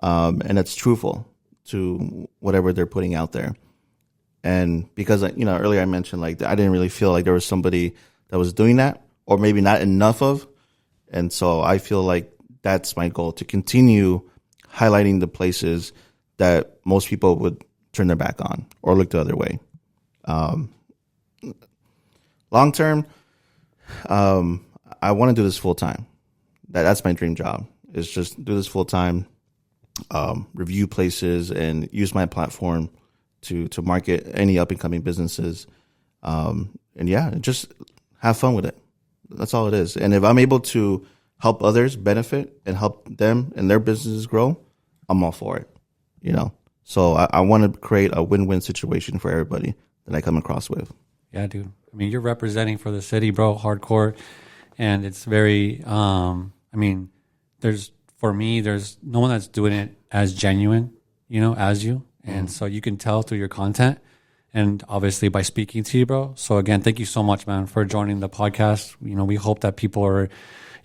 and it's truthful to whatever they're putting out there. And because, you know, earlier I mentioned, like, I didn't really feel like there was somebody that was doing that, or maybe not enough of. And so I feel like that's my goal, to continue highlighting the places that most people would turn their back on or look the other way. Long term, I want to do this full time. That's my dream job, is just do this full time, review places and use my platform to market any up and coming businesses. And yeah, just have fun with it. That's all it is. And if I'm able to help others benefit and help them and their businesses grow, I'm all for it. So I want to create a win-win situation for everybody that I come across with. Yeah, dude. I mean, you're representing for the city, bro, hardcore. And it's very, there's no one that's doing it as genuine, as you. And so you can tell through your content and obviously by speaking to you, bro. So again, thank you so much, man, for joining the podcast. We hope that people are,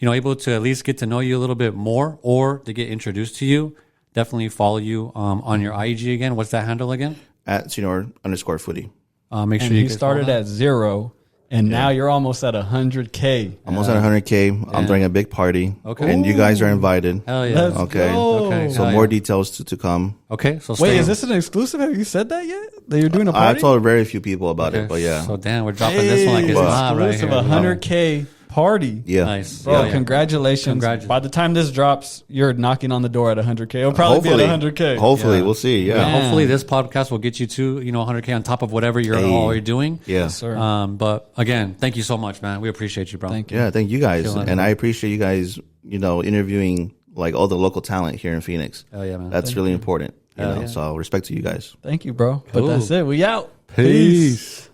able to at least get to know you a little bit more or to get introduced to you. Definitely follow you on your IG again. What's that handle again? At @senior_footy. Make sure and you he guys started follow at 0, and now you're almost at 100K. Almost at 100K. I'm throwing a big party. Okay. And you guys are invited. Hell yeah. Let's Okay. go. Okay. So Hell more yeah. details to come. Okay. So Wait, stay- is this an exclusive? Have you said that yet? That you're doing a I party? told very few people about Okay. it, but yeah. So damn, we're dropping this one like it's hot right here. Exclusive 100K party. Yeah. Nice. Bro, Yeah. congratulations. Congratulations. By the time this drops, you're knocking on the door at 100K. It'll probably be at 100K. Hopefully. We'll see. Yeah. Man. Hopefully this podcast will get you to 100K on top of whatever you're already doing. Yeah. Sir. But again, thank you so much, man. We appreciate you, bro. Thank you. Yeah. Thank you guys. Killing it. And I appreciate you guys, interviewing like all the local talent here in Phoenix. Hell yeah, man. That's really important. Hell yeah. So respect to you guys. Thank you, bro. But Cool. that's it. We out. Peace.